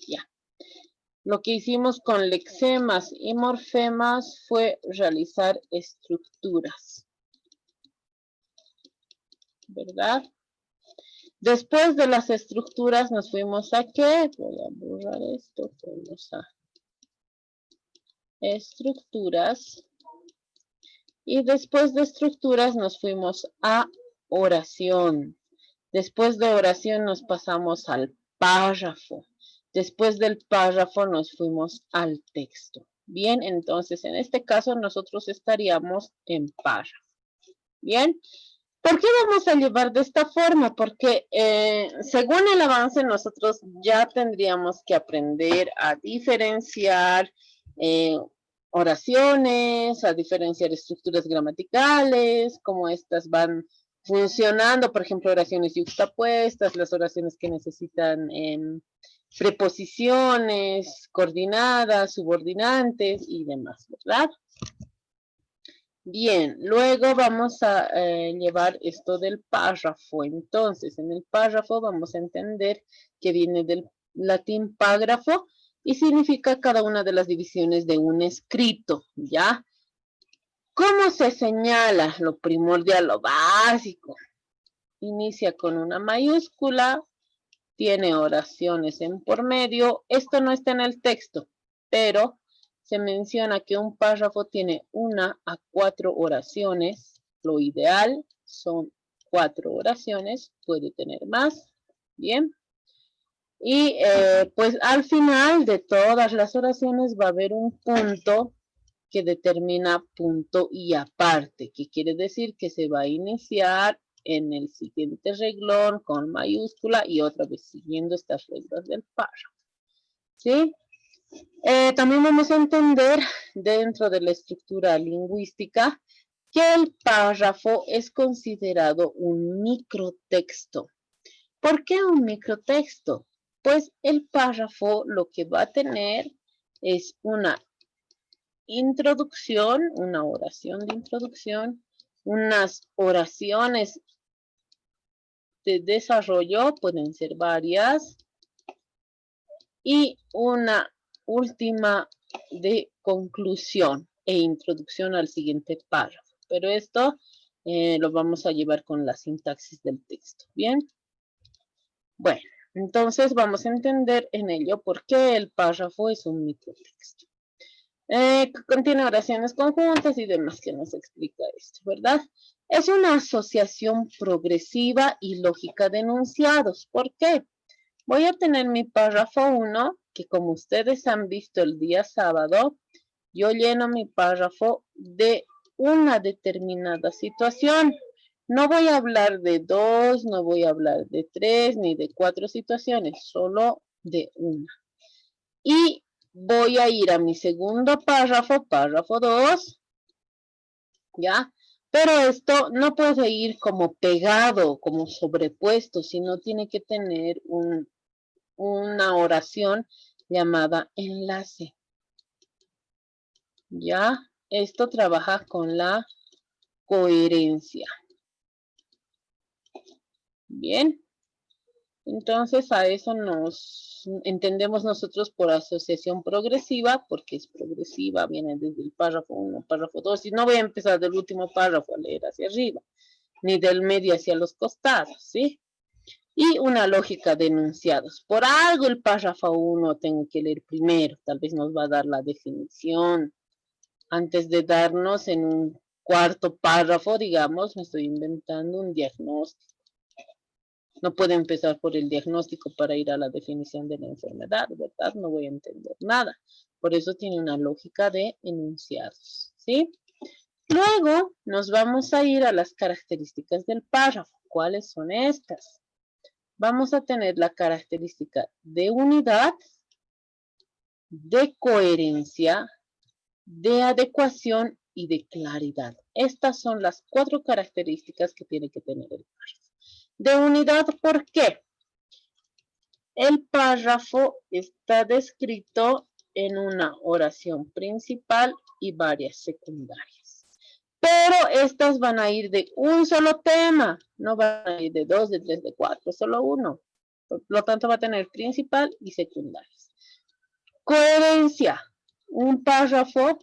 Ya. Lo que hicimos con lexemas y morfemas fue realizar estructuras, ¿verdad? Después de las estructuras nos fuimos a ¿qué? Voy a borrar esto, fuimos a estructuras. Y después de estructuras nos fuimos a oración. Después de oración nos pasamos al párrafo. Después del párrafo nos fuimos al texto. Bien, entonces en este caso nosotros estaríamos en párrafo. Bien, ¿por qué vamos a llevar de esta forma? Porque según el avance nosotros ya tendríamos que aprender a diferenciar oraciones, a diferenciar estructuras gramaticales, cómo estas van funcionando, por ejemplo, oraciones yuxtapuestas, las oraciones que necesitan preposiciones, coordinadas, subordinantes y demás, ¿verdad? Bien, luego vamos a llevar esto del párrafo. Entonces, en el párrafo vamos a entender que viene del latín págrafo y significa cada una de las divisiones de un escrito, ¿ya? ¿Cómo se señala? Lo primordial, lo básico. Inicia con una mayúscula, tiene oraciones en por medio. Esto no está en el texto, pero se menciona que un párrafo tiene 1 a 4 oraciones. Lo ideal son 4 oraciones, puede tener más. Bien. Y pues al final de todas las oraciones va a haber un punto que determina punto y aparte, que quiere decir que se va a iniciar en el siguiente renglón con mayúscula y otra vez siguiendo estas reglas del párrafo. ¿Sí? También vamos a entender dentro de la estructura lingüística que el párrafo es considerado un microtexto. ¿Por qué un microtexto? Pues el párrafo lo que va a tener es una introducción, una oración de introducción, unas oraciones de desarrollo, pueden ser varias, y una última de conclusión e introducción al siguiente párrafo. Pero esto lo vamos a llevar con la sintaxis del texto. ¿Bien? Bueno, entonces vamos a entender en ello por qué el párrafo es un microtexto. Contiene oraciones conjuntas y demás que nos explica esto, ¿verdad? Es una asociación progresiva y lógica de enunciados. ¿Por qué? Voy a tener mi párrafo 1, que como ustedes han visto el día sábado, yo lleno mi párrafo de una determinada situación. No voy a hablar de 2, no voy a hablar de 3, ni de 4 situaciones, solo de una. Y voy a ir a mi segundo párrafo, párrafo 2, ¿ya? Pero esto no puede ir como pegado, como sobrepuesto, sino tiene que tener una oración llamada enlace, ¿ya? Esto trabaja con la coherencia. Bien. Entonces a eso nos entendemos nosotros por asociación progresiva, porque es progresiva, viene desde el párrafo 1, párrafo 2, y no voy a empezar del último párrafo a leer hacia arriba, ni del medio hacia los costados, ¿sí? Y una lógica de enunciados. Por algo el párrafo 1 tengo que leer primero, tal vez nos va a dar la definición, antes de darnos en un cuarto párrafo, digamos, me estoy inventando un diagnóstico. No puedo empezar por el diagnóstico para ir a la definición de la enfermedad, ¿verdad? No voy a entender nada. Por eso tiene una lógica de enunciados, ¿sí? Luego nos vamos a ir a las características del párrafo. ¿Cuáles son estas? Vamos a tener la característica de unidad, de coherencia, de adecuación y de claridad. Estas son las 4 características que tiene que tener el párrafo. De unidad, ¿por qué? El párrafo está descrito en una oración principal y varias secundarias. Pero estas van a ir de un solo tema, no van a ir de 2, de 3, de 4, solo uno. Por lo tanto va a tener principal y secundarias. Coherencia. Un párrafo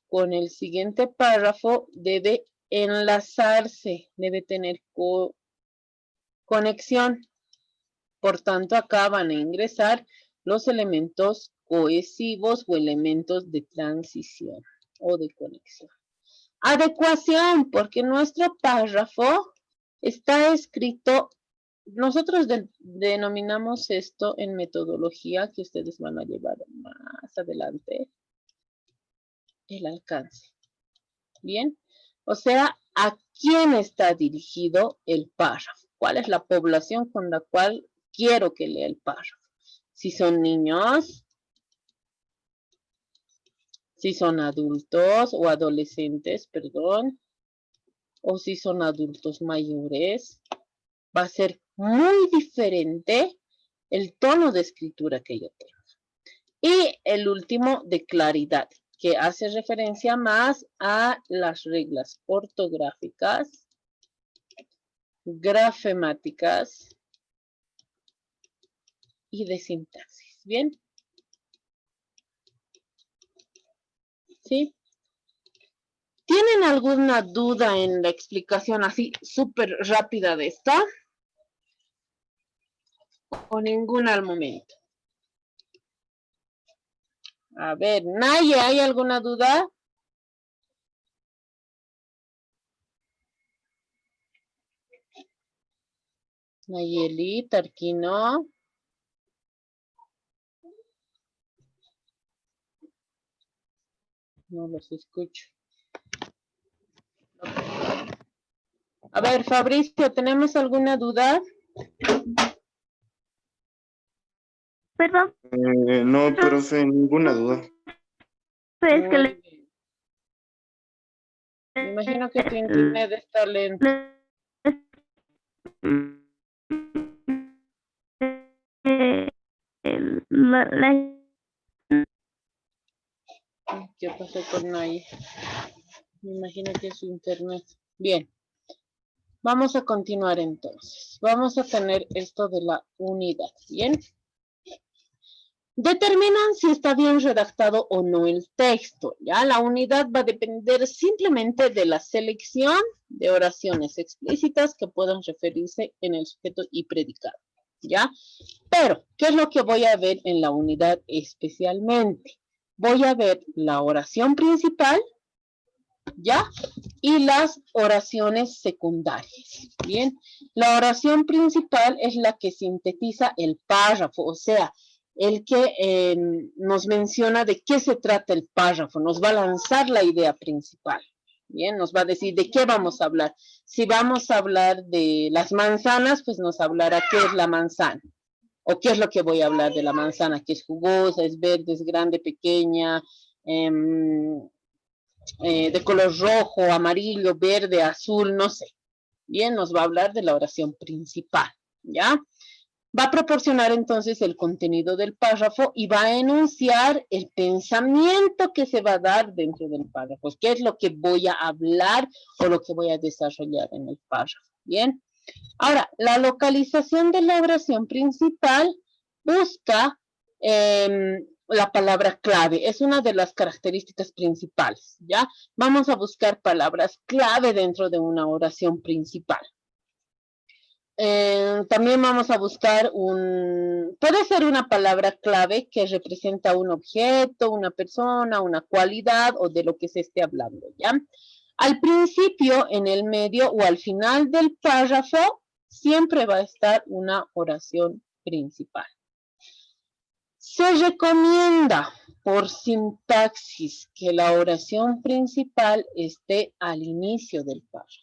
con el siguiente párrafo debe enlazarse, debe tener conexión. Por tanto, acá van a ingresar los elementos cohesivos o elementos de transición o de conexión. Adecuación, porque nuestro párrafo está escrito, nosotros denominamos esto en metodología que ustedes van a llevar más adelante, el alcance. Bien, o sea, ¿a quién está dirigido el párrafo? ¿Cuál es la población con la cual quiero que lea el párrafo? Si son niños, si son adultos o adolescentes, perdón, o si son adultos mayores, va a ser muy diferente el tono de escritura que yo tengo. Y el último, de claridad, que hace referencia más a las reglas ortográficas, grafemáticas y de sintaxis. ¿Bien? ¿Sí? ¿Tienen alguna duda en la explicación así súper rápida de esta? ¿O ninguna al momento? A ver, Naye, ¿hay alguna duda? Nayeli, Tarquino. No los escucho. A ver, Fabricio, ¿tenemos alguna duda? Perdón, No, profe, ninguna duda. es que Muy bien. Me imagino que tu internet está lento. ¿Qué pasó con Naye? Me imagino que es su internet. Bien. Vamos a continuar entonces. Vamos a tener esto de la unidad. ¿Bien? Determinan si está bien redactado o no el texto. ¿Ya? La unidad va a depender simplemente de la selección de oraciones explícitas que puedan referirse en el sujeto y predicado. ¿Ya? Pero, ¿qué es lo que voy a ver en la unidad especialmente? Voy a ver la oración principal, ¿ya? Y las oraciones secundarias, ¿bien? La oración principal es la que sintetiza el párrafo, o sea, el que nos menciona de qué se trata el párrafo, nos va a lanzar la idea principal, ¿bien? Nos va a decir de qué vamos a hablar. Si vamos a hablar de las manzanas, pues nos hablará qué es la manzana. ¿O qué es lo que voy a hablar de la manzana? Que es jugosa, es verde, es grande, pequeña, de color rojo, amarillo, verde, azul, no sé. Bien, nos va a hablar de la oración principal, ¿ya? Va a proporcionar entonces el contenido del párrafo y va a enunciar el pensamiento que se va a dar dentro del párrafo. ¿Qué es lo que voy a hablar o lo que voy a desarrollar en el párrafo? Bien. Ahora, la localización de la oración principal busca la palabra clave. Es una de las características principales, ¿ya? Vamos a buscar palabras clave dentro de una oración principal. También vamos a buscar puede ser una palabra clave que representa un objeto, una persona, una cualidad o de lo que se esté hablando, ¿ya? Al principio, en el medio o al final del párrafo, siempre va a estar una oración principal. Se recomienda por sintaxis que la oración principal esté al inicio del párrafo.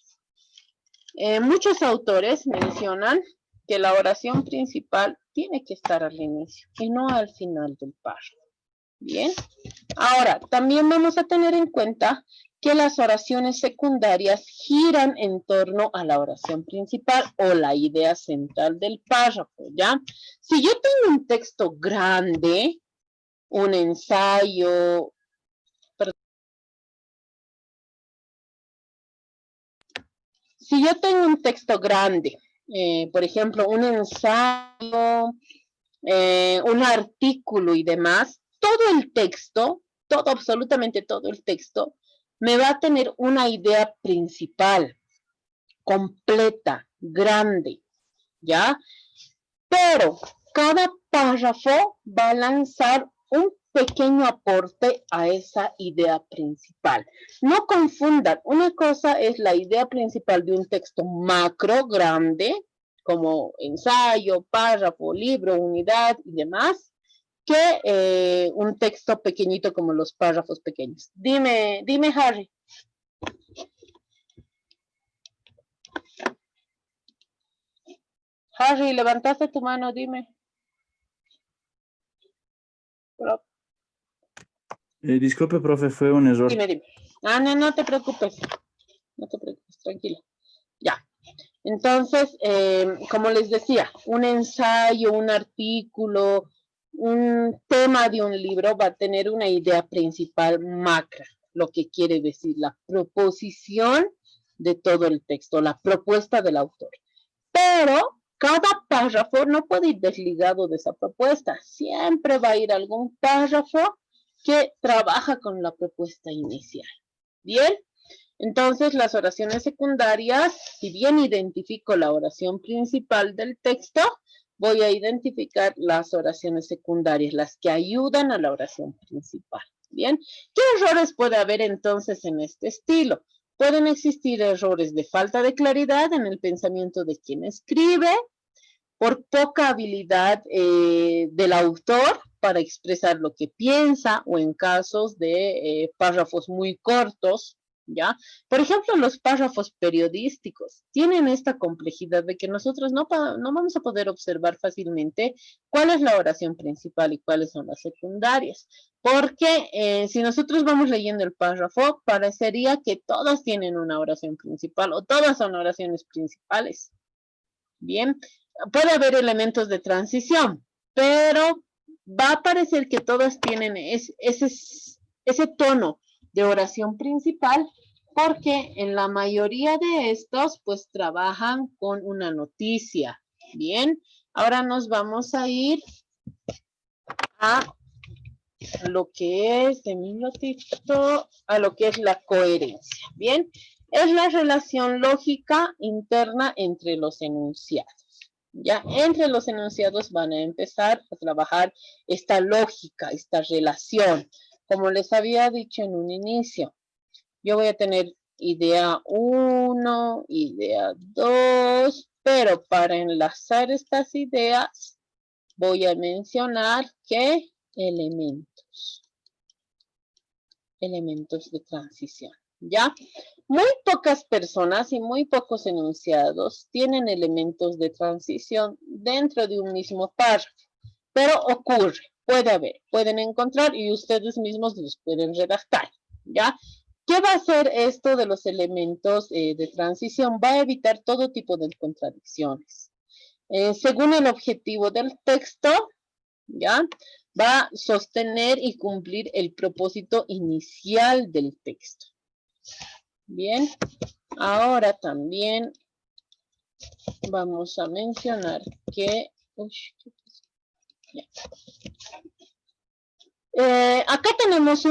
Muchos autores mencionan que la oración principal tiene que estar al inicio y no al final del párrafo. Bien. Ahora, también vamos a tener en cuenta que las oraciones secundarias giran en torno a la oración principal o la idea central del párrafo, ¿ya? Si yo tengo un texto grande, un ensayo, si yo tengo un texto grande, por ejemplo, un ensayo, un artículo y demás, todo el texto, todo, absolutamente todo el texto, me va a tener una idea principal, completa, grande, ¿ya? Pero cada párrafo va a lanzar un pequeño aporte a esa idea principal. No confundan, una cosa es la idea principal de un texto macro, grande, como ensayo, párrafo, libro, unidad y demás, que un texto pequeñito como los párrafos pequeños. Dime, Harry. Harry, levantaste tu mano, dime. Disculpe, profe, fue un error. Dime. Ah, no te preocupes. No te preocupes, tranquila. Ya. Entonces, como les decía, un ensayo, un artículo, un tema de un libro va a tener una idea principal macra, lo que quiere decir la proposición de todo el texto, la propuesta del autor. Pero cada párrafo no puede ir desligado de esa propuesta. Siempre va a ir algún párrafo que trabaja con la propuesta inicial. ¿Bien? Entonces, las oraciones secundarias, si bien identifico la oración principal del texto, voy a identificar las oraciones secundarias, las que ayudan a la oración principal. ¿Bien? ¿Qué errores puede haber entonces en este estilo? Pueden existir errores de falta de claridad en el pensamiento de quien escribe, por poca habilidad del autor para expresar lo que piensa, o en casos de párrafos muy cortos, ¿ya? Por ejemplo, los párrafos periodísticos tienen esta complejidad de que nosotros no vamos a poder observar fácilmente cuál es la oración principal y cuáles son las secundarias, porque si nosotros vamos leyendo el párrafo, parecería que todas tienen una oración principal o todas son oraciones principales. Bien, puede haber elementos de transición, pero va a parecer que todas tienen ese tono de oración principal, porque en la mayoría de estos, pues trabajan con una noticia. Bien, ahora nos vamos a ir a lo que es, de mi ratito, a lo que es la coherencia. Bien, es la relación lógica interna entre los enunciados. Ya entre los enunciados van a empezar a trabajar esta lógica, esta relación. Como les había dicho en un inicio, yo voy a tener idea 1, idea 2, pero para enlazar estas ideas voy a mencionar que elementos de transición, ¿ya? Muy pocas personas y muy pocos enunciados tienen elementos de transición dentro de un mismo párrafo, pero ocurre, puede haber, pueden encontrar y ustedes mismos los pueden redactar, ¿ya? ¿Qué va a hacer esto de los elementos de transición? Va a evitar todo tipo de contradicciones. Según el objetivo del texto, ¿ya? Va a sostener y cumplir el propósito inicial del texto. Bien, ahora también vamos a mencionar que... acá tenemos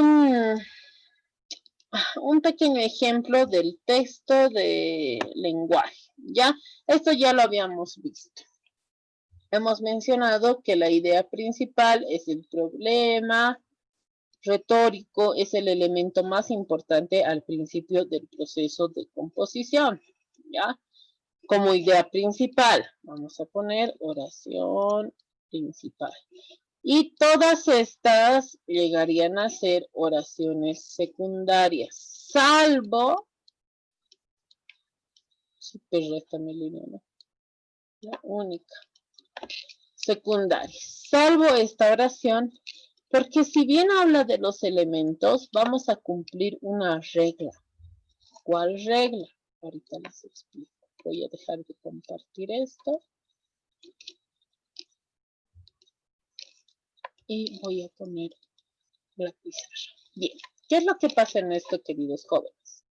un pequeño ejemplo del texto de lenguaje, ¿ya? Esto ya lo habíamos visto. Hemos mencionado que la idea principal es el problema retórico, es el elemento más importante al principio del proceso de composición, ¿ya? Como idea principal, vamos a poner oración principal. Y todas estas llegarían a ser oraciones secundarias, salvo, la única, secundaria, salvo esta oración, porque si bien habla de los elementos, vamos a cumplir una regla. ¿Cuál regla? Ahorita les explico. Voy a dejar de compartir esto. Y voy a poner la pizarra. Bien, ¿qué es lo que pasa en esto, queridos jóvenes?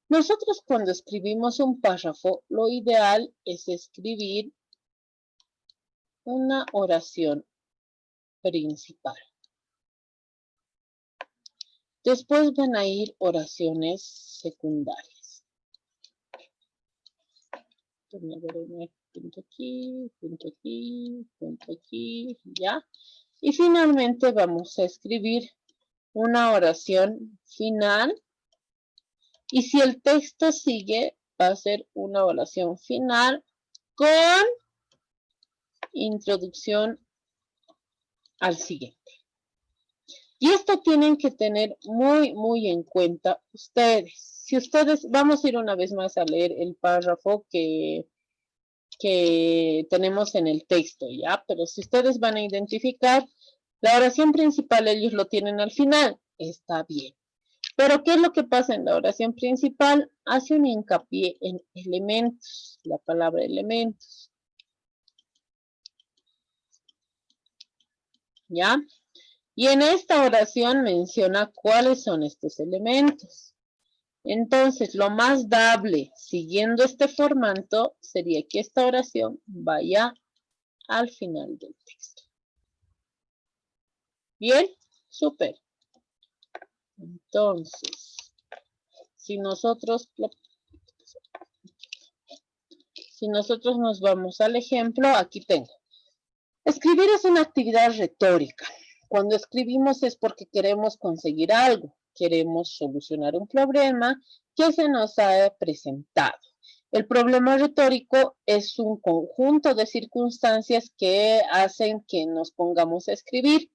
Nosotros cuando escribimos un párrafo, lo ideal es escribir una oración principal. Después van a ir oraciones secundarias. Vamos a ver un punto aquí, punto aquí, punto aquí, ya. Y finalmente vamos a escribir una oración final. Y si el texto sigue, va a ser una oración final con introducción al siguiente. Y esto tienen que tener muy en cuenta ustedes. Si ustedes, vamos a ir una vez más a leer el párrafo que tenemos en el texto, ¿ya? Pero si ustedes van a identificar, la oración principal ellos lo tienen al final, está bien. Pero ¿qué es lo que pasa en la oración principal? Hace un hincapié en elementos, la palabra elementos. ¿Ya? Y en esta oración menciona cuáles son estos elementos. Entonces, lo más dable, siguiendo este formato, sería que esta oración vaya al final del texto. ¿Bien? Súper. Entonces, si nosotros nos vamos al ejemplo, aquí tengo. Escribir es una actividad retórica. Cuando escribimos es porque queremos conseguir algo, queremos solucionar un problema que se nos ha presentado. El problema retórico es un conjunto de circunstancias que hacen que nos pongamos a escribir.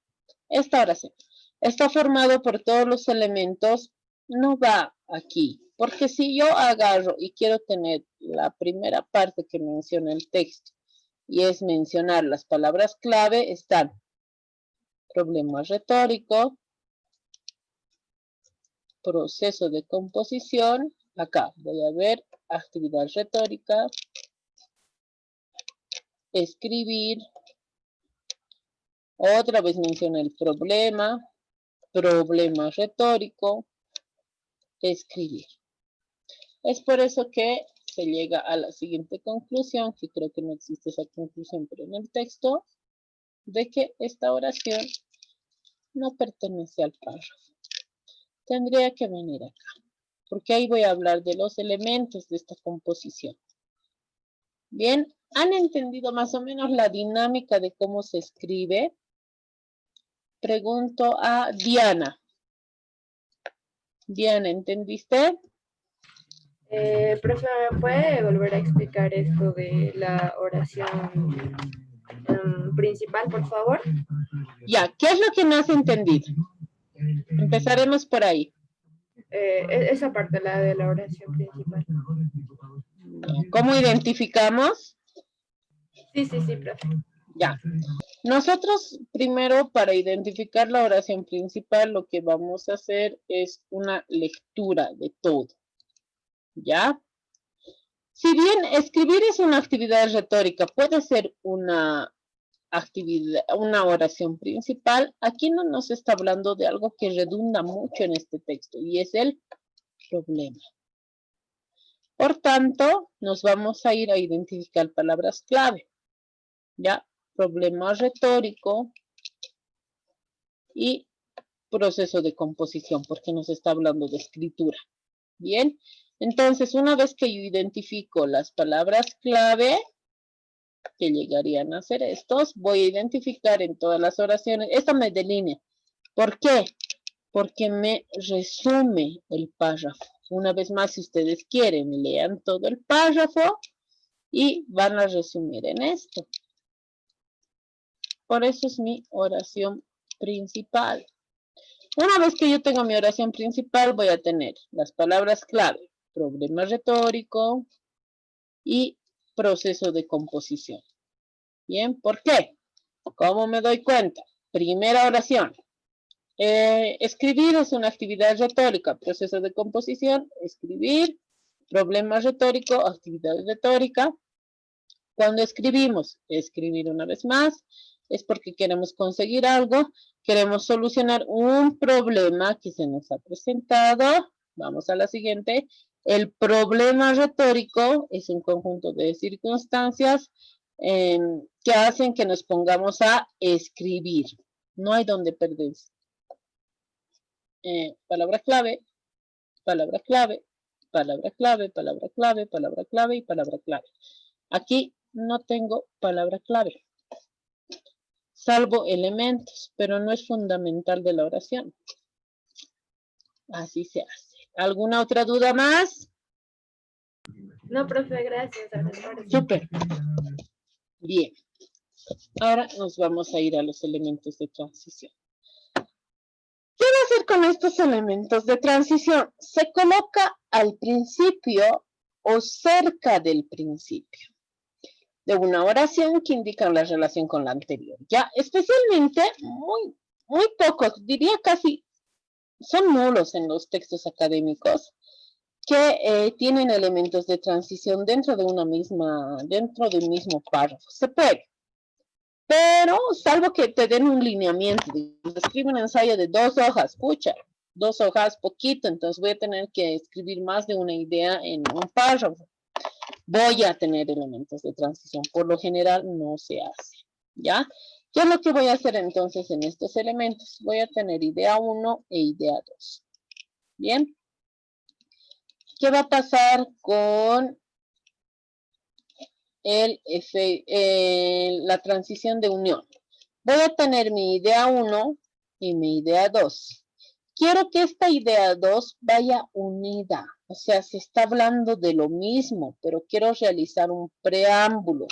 Esta oración está formado por todos los elementos, no va aquí, porque si yo agarro y quiero tener la primera parte que menciona el texto, y es mencionar las palabras clave, están problema retórico, proceso de composición, acá voy a ver actividad retórica, escribir, otra vez menciona el problema retórico, escribir. Es por eso que se llega a la siguiente conclusión, que creo que no existe esa conclusión, pero en el texto, de que esta oración no pertenece al párrafo. Tendría que venir acá, porque ahí voy a hablar de los elementos de esta composición. Bien, ¿han entendido más o menos la dinámica de cómo se escribe? Pregunto a Diana. Diana, ¿entendiste? Profe, ¿me puede volver a explicar esto de la oración principal, por favor? Ya, ¿qué es lo que no has entendido? Empezaremos por ahí. Esa parte, la de la oración principal. ¿Cómo identificamos? Sí, profe. Ya. Nosotros primero para identificar la oración principal lo que vamos a hacer es una lectura de todo. ¿Ya? Si bien escribir es una actividad retórica, puede ser una actividad, una oración principal, aquí no nos está hablando de algo que redunda mucho en este texto y es el problema. Por tanto, nos vamos a ir a identificar palabras clave. ¿Ya? Problema retórico y proceso de composición, porque nos está hablando de escritura. Bien, entonces una vez que yo identifico las palabras clave, que llegarían a ser estos, voy a identificar en todas las oraciones, esta me delinea. ¿Por qué? Porque me resume el párrafo. Una vez más, si ustedes quieren, lean todo el párrafo y van a resumir en esto. Por eso es mi oración principal. Una vez que yo tengo mi oración principal, voy a tener las palabras clave, problema retórico y proceso de composición. Bien, ¿por qué? ¿Cómo me doy cuenta? Primera oración. Escribir es una actividad retórica, proceso de composición, escribir, problema retórico, actividad retórica. Cuando escribimos, escribir una vez más, es porque queremos conseguir algo, queremos solucionar un problema que se nos ha presentado. Vamos a la siguiente. El problema retórico es un conjunto de circunstancias que hacen que nos pongamos a escribir. No hay donde perderse. Palabra clave, palabra clave, palabra clave, palabra clave, palabra clave y palabra clave. Aquí no tengo palabra clave, salvo elementos, pero no es fundamental de la oración. Así se hace. ¿Alguna otra duda más? No, profe, gracias. Súper. Bien. Ahora nos vamos a ir a los elementos de transición. ¿Qué va a hacer con estos elementos de transición? Se coloca al principio o cerca del principio de una oración que indica la relación con la anterior. Ya, especialmente, muy pocos, diría casi, son nulos en los textos académicos que tienen elementos de transición dentro de un mismo párrafo. Se puede. Pero, salvo que te den un lineamiento, escribe un ensayo de 2 hojas, pucha, 2 hojas, poquito, entonces voy a tener que escribir más de una idea en un párrafo. Voy a tener elementos de transición, por lo general no se hace, ¿ya? ¿Qué es lo que voy a hacer entonces en estos elementos? Voy a tener idea 1 e idea 2, ¿bien? ¿Qué va a pasar con la transición de unión? Voy a tener mi idea 1 y mi idea 2. Quiero que esta idea 2 vaya unida. O sea, se está hablando de lo mismo, pero quiero realizar un preámbulo.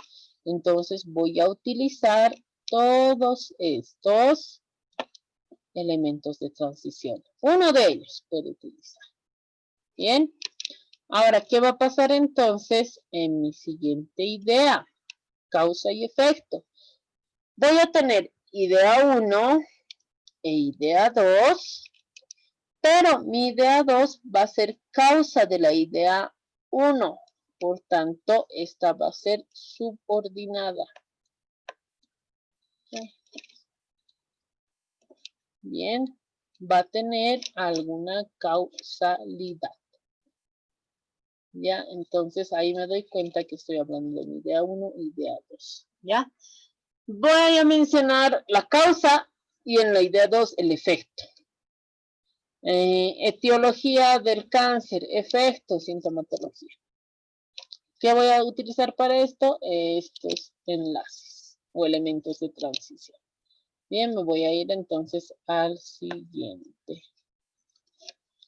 Entonces voy a utilizar todos estos elementos de transición. Uno de ellos puedo utilizar. Bien. Ahora, ¿qué va a pasar entonces en mi siguiente idea? Causa y efecto. Voy a tener idea 1 e idea 2, pero mi idea 2 va a ser causa de la idea 1. Por tanto, esta va a ser subordinada. Bien, va a tener alguna causalidad. ¿Ya? Entonces, ahí me doy cuenta que estoy hablando de mi idea 1 y idea 2. ¿Ya? Voy a mencionar la causa y en la idea 2 el efecto. Etiología del cáncer, efecto, sintomatología. ¿Qué voy a utilizar para esto? Estos enlaces o elementos de transición. Bien, me voy a ir entonces al siguiente.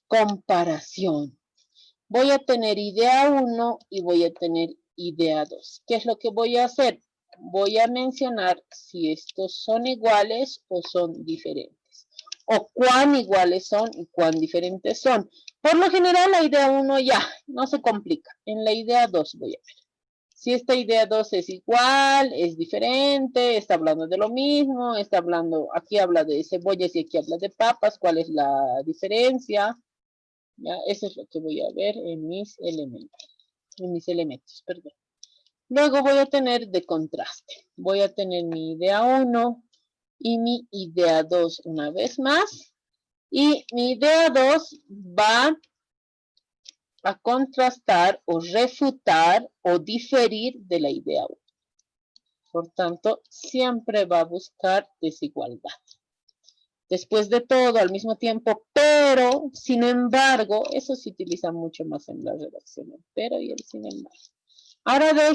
Comparación. Voy a tener idea 1 y voy a tener idea 2. ¿Qué es lo que voy a hacer? Voy a mencionar si estos son iguales o son diferentes. O cuán iguales son y cuán diferentes son. Por lo general, la idea 1 ya no se complica. En la idea 2 voy a ver. Si esta idea 2 es igual, es diferente, está hablando de lo mismo, está hablando, aquí habla de cebollas y aquí habla de papas, ¿cuál es la diferencia? ¿Ya? Eso es lo que voy a ver en mis elementos, perdón. Luego voy a tener de contraste. Voy a tener mi idea 1 y mi idea 2 una vez más. Y mi idea 2 va a contrastar o refutar o diferir de la idea 1. Por tanto, siempre va a buscar desigualdad. Después de todo, al mismo tiempo, pero, sin embargo, eso se utiliza mucho más en la redacción, el pero y el sin embargo. Ahora, de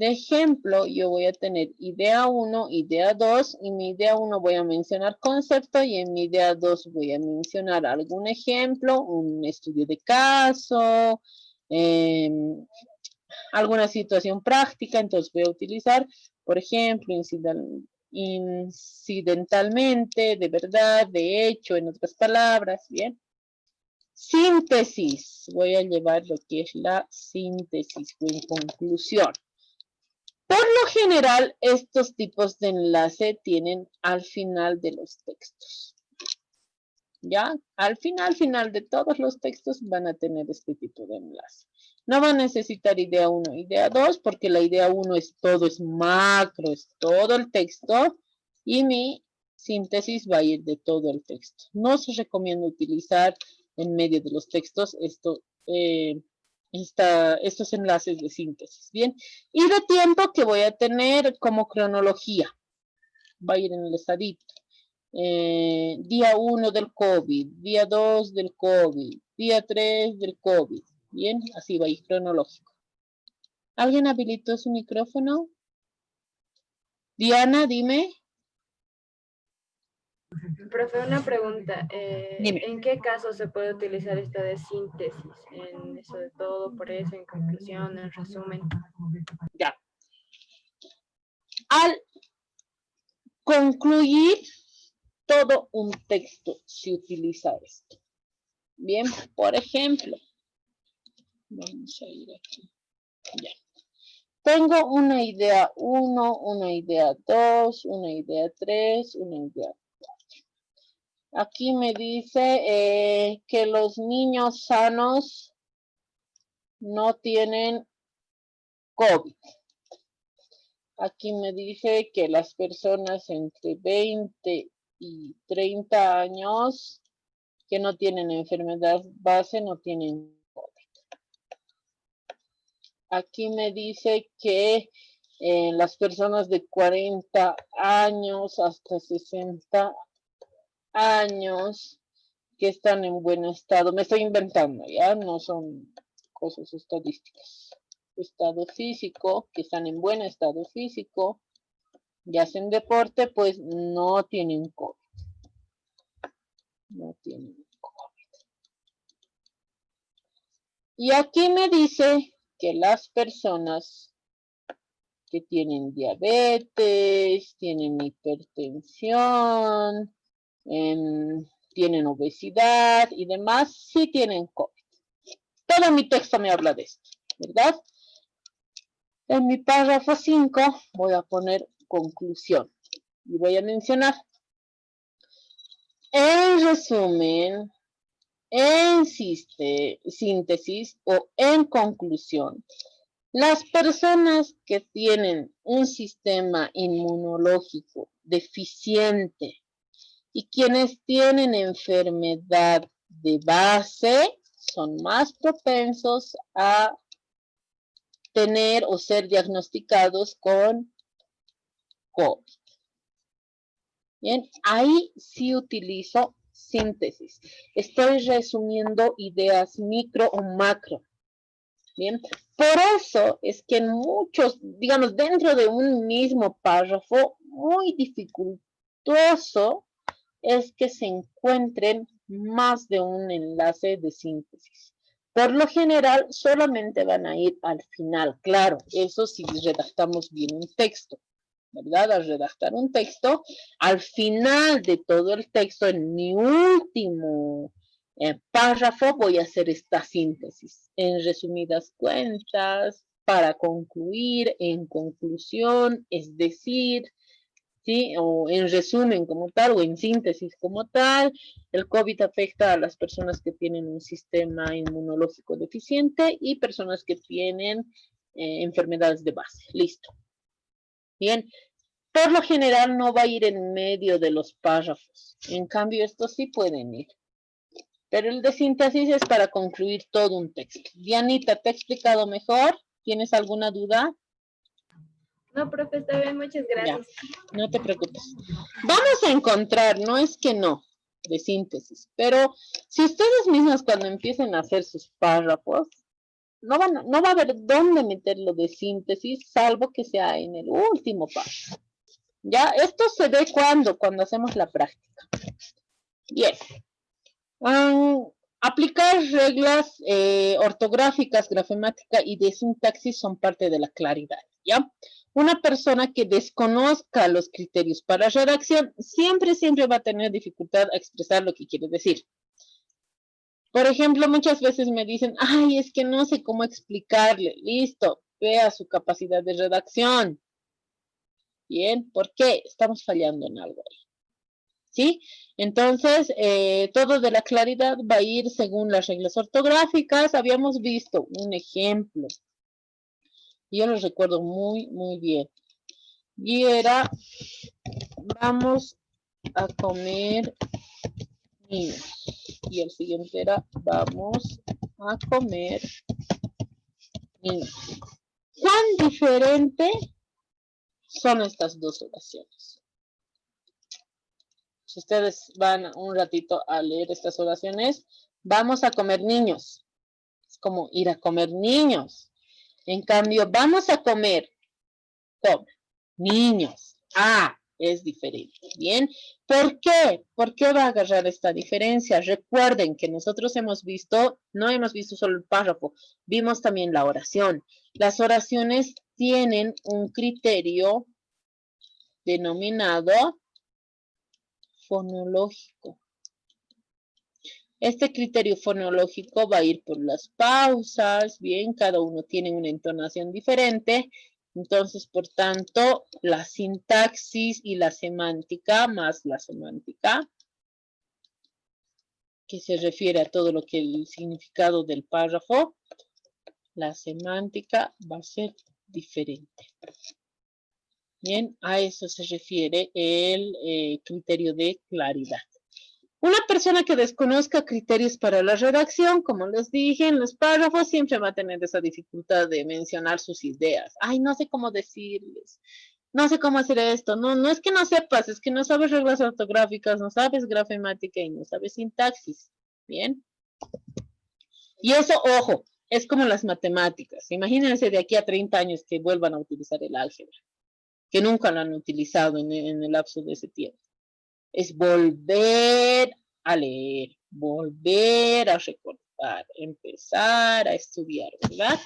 ejemplo, yo voy a tener idea 1, idea 2, y mi idea 1 voy a mencionar concepto, y en mi idea 2 voy a mencionar algún ejemplo, un estudio de caso, alguna situación práctica, entonces voy a utilizar, por ejemplo, incidentalmente, de verdad, de hecho, en otras palabras, ¿bien? Síntesis, voy a llevar lo que es la síntesis o en conclusión. Por lo general, estos tipos de enlace tienen al final de los textos. ¿Ya? Al final de todos los textos van a tener este tipo de enlace. No va a necesitar idea 1, idea 2, porque la idea 1 es todo, es macro, es todo el texto, y mi síntesis va a ir de todo el texto. No se recomienda utilizar en medio de los textos estos enlaces de síntesis, ¿bien? Y de tiempo que voy a tener como cronología. va a ir en el estadito. Día 1 del COVID, día 2 del COVID, día 3 del COVID. Bien, así va a ir cronológico. ¿Alguien habilitó su micrófono? Diana, dime. Profe, una pregunta. Dime. ¿En qué caso se puede utilizar esta de síntesis? En eso de todo, por eso, en conclusión, en resumen. Ya. Al concluir todo un texto se utiliza esto. Bien, por ejemplo, vamos a ir aquí. Ya. Tengo una idea 1, una idea 2, una idea 3, una idea 4. Aquí me dice que los niños sanos no tienen COVID. Aquí me dice que las personas entre 20 y 30 años que no tienen enfermedad base no tienen COVID. Aquí me dice que las personas de 40 años hasta 60 años que están en buen estado, me estoy inventando, ya no son cosas estadísticas, estado físico, que están en buen estado físico y hacen deporte, pues no tienen COVID. No tienen COVID. Y aquí me dice que las personas que tienen diabetes, tienen hipertensión, tienen obesidad y demás, sí tienen COVID. Todo mi texto me habla de esto, ¿verdad? En mi párrafo 5 voy a poner conclusión y voy a mencionar. En resumen, en síntesis o en conclusión, las personas que tienen un sistema inmunológico deficiente y quienes tienen enfermedad de base son más propensos a tener o ser diagnosticados con COVID. Bien, ahí sí utilizo síntesis. Estoy resumiendo ideas micro o macro. Bien, por eso es que en muchos, digamos, dentro de un mismo párrafo, muy dificultoso es que se encuentren más de un enlace de síntesis. Por lo general, solamente van a ir al final. Claro, eso si redactamos bien un texto, ¿verdad? Al redactar un texto, al final de todo el texto, en mi último párrafo, voy a hacer esta síntesis. En resumidas cuentas, para concluir, en conclusión, es decir, ¿sí? O en resumen como tal, o en síntesis como tal, el COVID afecta a las personas que tienen un sistema inmunológico deficiente y personas que tienen enfermedades de base. Listo. Bien, por lo general no va a ir en medio de los párrafos. En cambio, estos sí pueden ir. Pero el de síntesis es para concluir todo un texto. Dianita, ¿te he explicado mejor? ¿Tienes alguna duda? No, profe, está bien, muchas gracias. Ya, no te preocupes. Vamos a encontrar, no es que no, de síntesis, pero si ustedes mismos cuando empiecen a hacer sus párrafos, no va a haber dónde meterlo de síntesis, salvo que sea en el último párrafo. Ya, esto se ve cuando hacemos la práctica. Bien. Aplicar reglas ortográficas, grafemática y de sintaxis son parte de la claridad, ¿ya? Una persona que desconozca los criterios para redacción siempre va a tener dificultad a expresar lo que quiere decir. Por ejemplo, muchas veces me dicen, ay, es que no sé cómo explicarle. Listo, vea su capacidad de redacción. Bien, ¿por qué? Estamos fallando en algo ahí. ¿Sí? Entonces, todo de la claridad va a ir según las reglas ortográficas. Habíamos visto un ejemplo. Yo lo recuerdo muy, muy bien. Y era, vamos a comer niños. Y el siguiente era, vamos a comer niños. ¿Cuán diferente son estas dos oraciones? Si ustedes van un ratito a leer estas oraciones, vamos a comer niños. Es como ir a comer niños. En cambio, vamos a comer niños. Ah, es diferente. Bien. ¿Por qué? ¿Por qué va a agarrar esta diferencia? Recuerden que nosotros hemos visto, no hemos visto solo el párrafo, vimos también la oración. Las oraciones tienen un criterio denominado fonológico. Este criterio fonológico va a ir por las pausas, bien, cada uno tiene una entonación diferente. Entonces, por tanto, la sintaxis y la semántica, más la semántica, que se refiere a todo lo que el significado del párrafo, la semántica va a ser diferente. Bien, a eso se refiere el criterio de claridad. Una persona que desconozca criterios para la redacción, como les dije en los párrafos, siempre va a tener esa dificultad de mencionar sus ideas. Ay, no sé cómo decirles. No sé cómo hacer esto. No, no es que no sepas, es que no sabes reglas ortográficas, no sabes gramática y no sabes sintaxis. Bien. Y eso, ojo, es como las matemáticas. Imagínense de aquí a 30 años que vuelvan a utilizar el álgebra, que nunca lo han utilizado en el lapso de ese tiempo. Es volver a leer, volver a recordar, empezar a estudiar, ¿verdad?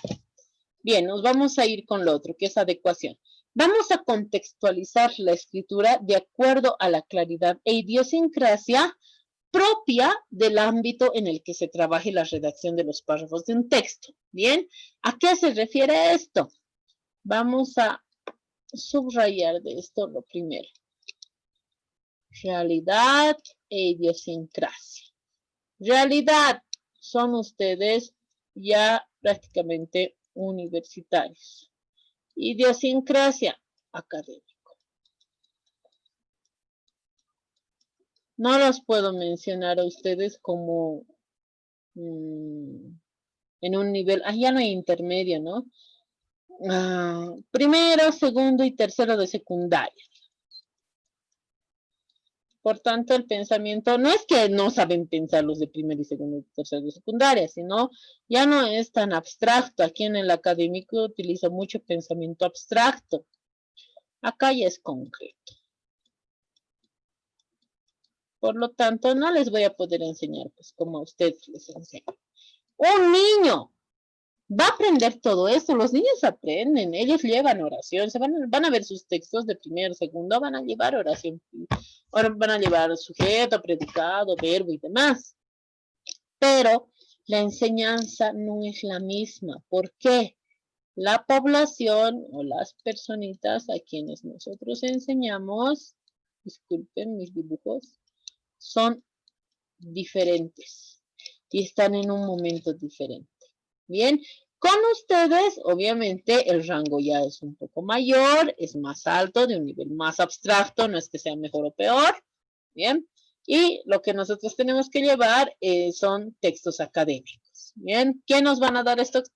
Bien, nos vamos a ir con lo otro, que es adecuación. Vamos a contextualizar la escritura de acuerdo a la claridad e idiosincrasia propia del ámbito en el que se trabaje la redacción de los párrafos de un texto. Bien, ¿a qué se refiere esto? Vamos a subrayar de esto lo primero. Realidad e idiosincrasia. Realidad, son ustedes ya prácticamente universitarios. Idiosincrasia, académico. No los puedo mencionar a ustedes como en un nivel, ya no hay intermedio, ¿no? Primero, segundo y tercero de secundaria. Por tanto, el pensamiento no es que no saben pensar los de primero y segundo y tercero de secundaria, sino ya no es tan abstracto. Aquí en el académico utiliza mucho pensamiento abstracto. Acá ya es concreto. Por lo tanto, no les voy a poder enseñar, pues, como a ustedes les enseño. Un niño va a aprender todo esto. Los niños aprenden, ellos llevan oración, van a ver sus textos de primero, segundo, van a llevar oración. Ahora van a llevar sujeto, predicado, verbo y demás. Pero la enseñanza no es la misma. ¿Por qué? La población o las personitas a quienes nosotros enseñamos, disculpen mis dibujos, son diferentes y están en un momento diferente. Bien, con ustedes, obviamente, el rango ya es un poco mayor, es más alto, de un nivel más abstracto, no es que sea mejor o peor. Bien, y lo que nosotros tenemos que llevar son textos académicos. Bien, ¿qué nos van a dar estos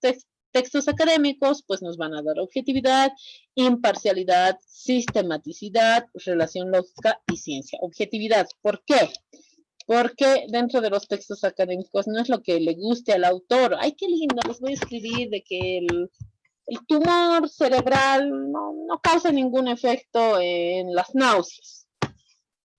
textos académicos? Pues nos van a dar objetividad, imparcialidad, sistematicidad, relación lógica y ciencia. Objetividad, ¿por qué? Porque dentro de los textos académicos no es lo que le guste al autor. Ay, qué lindo, les voy a escribir de que el tumor cerebral no causa ningún efecto en las náuseas.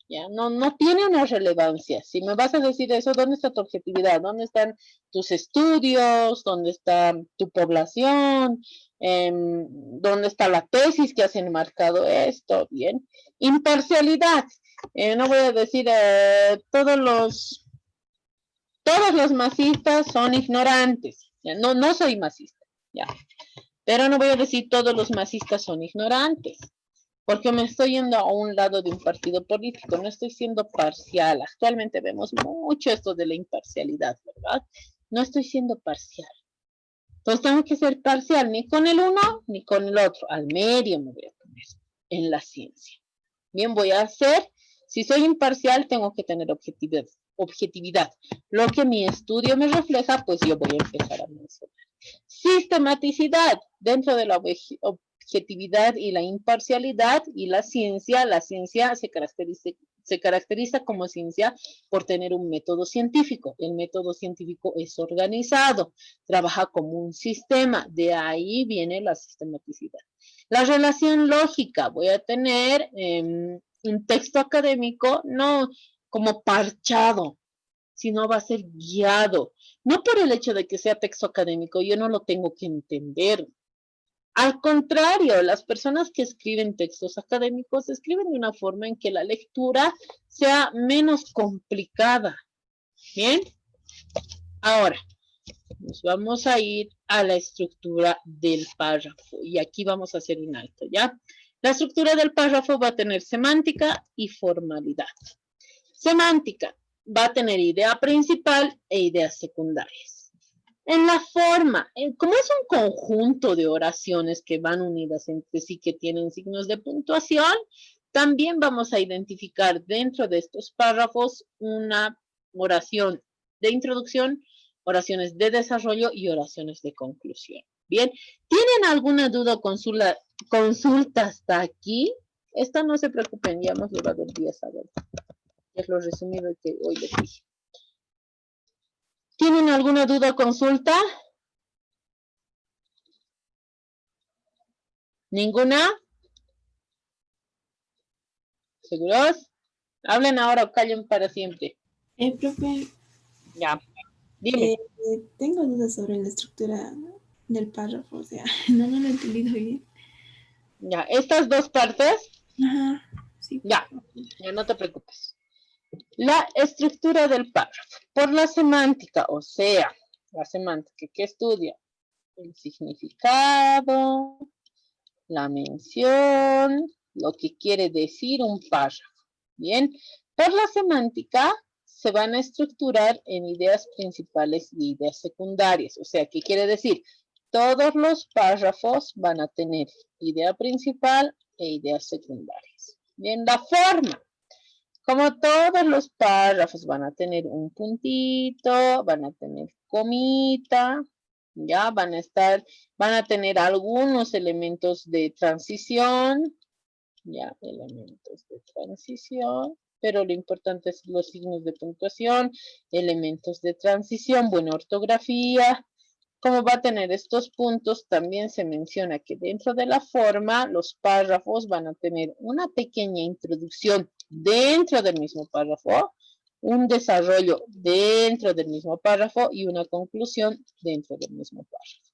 Ya, no tiene una relevancia. Si me vas a decir eso, ¿dónde está tu objetividad? ¿Dónde están tus estudios? ¿Dónde está tu población? ¿Dónde está la tesis que has enmarcado esto? Bien. Imparcialidad. No voy a decir todos los masistas son ignorantes. ¿Ya? No soy masista, ya. Pero no voy a decir todos los masistas son ignorantes, porque me estoy yendo a un lado de un partido político, no estoy siendo parcial. Actualmente vemos mucho esto de la imparcialidad, ¿verdad? No estoy siendo parcial. Entonces tengo que ser parcial, ni con el uno ni con el otro. Al medio me voy a poner en la ciencia. Bien, voy a hacer, si soy imparcial, tengo que tener objetividad. Lo que mi estudio me refleja, pues yo voy a empezar a mencionar. Sistematicidad, dentro de la objetividad y la imparcialidad y la ciencia se se caracteriza como ciencia por tener un método científico. El método científico es organizado, trabaja como un sistema, de ahí viene la sistematicidad. La relación lógica, voy a tener un texto académico, no como parchado, sino va a ser guiado. No por el hecho de que sea texto académico, yo no lo tengo que entender. Al contrario, las personas que escriben textos académicos escriben de una forma en que la lectura sea menos complicada. ¿Bien? Ahora, nos vamos a ir a la estructura del párrafo. Y aquí vamos a hacer un alto, ¿ya? La estructura del párrafo va a tener semántica y formalidad. Semántica va a tener idea principal e ideas secundarias. En la forma, como es un conjunto de oraciones que van unidas entre sí, que tienen signos de puntuación, también vamos a identificar dentro de estos párrafos una oración de introducción, oraciones de desarrollo y oraciones de conclusión. Bien, ¿tienen alguna duda o consulta hasta aquí? Esta no se preocupen, ya hemos llevado el día sábado. Es lo resumido que hoy les dije. ¿Tienen alguna duda o consulta? ¿Ninguna? ¿Seguros? Hablen ahora o callen para siempre. Profe, Ya, dime. tengo dudas sobre la estructura del párrafo, o sea, no lo he entendido bien. Ya, estas dos partes, Ajá, sí. ya no te preocupes. La estructura del párrafo, por la semántica, o sea, la semántica que estudia el significado, la mención, lo que quiere decir un párrafo. Bien, por la semántica se van a estructurar en ideas principales y ideas secundarias. O sea, ¿qué quiere decir? Todos los párrafos van a tener idea principal e ideas secundarias. Bien, la forma. Como todos los párrafos van a tener un puntito, van a tener comita, ya van a tener algunos elementos de transición, ya, elementos de transición, pero lo importante es los signos de puntuación, elementos de transición, buena ortografía. Como va a tener estos puntos, también se menciona que dentro de la forma, los párrafos van a tener una pequeña introducción dentro del mismo párrafo, un desarrollo dentro del mismo párrafo y una conclusión dentro del mismo párrafo.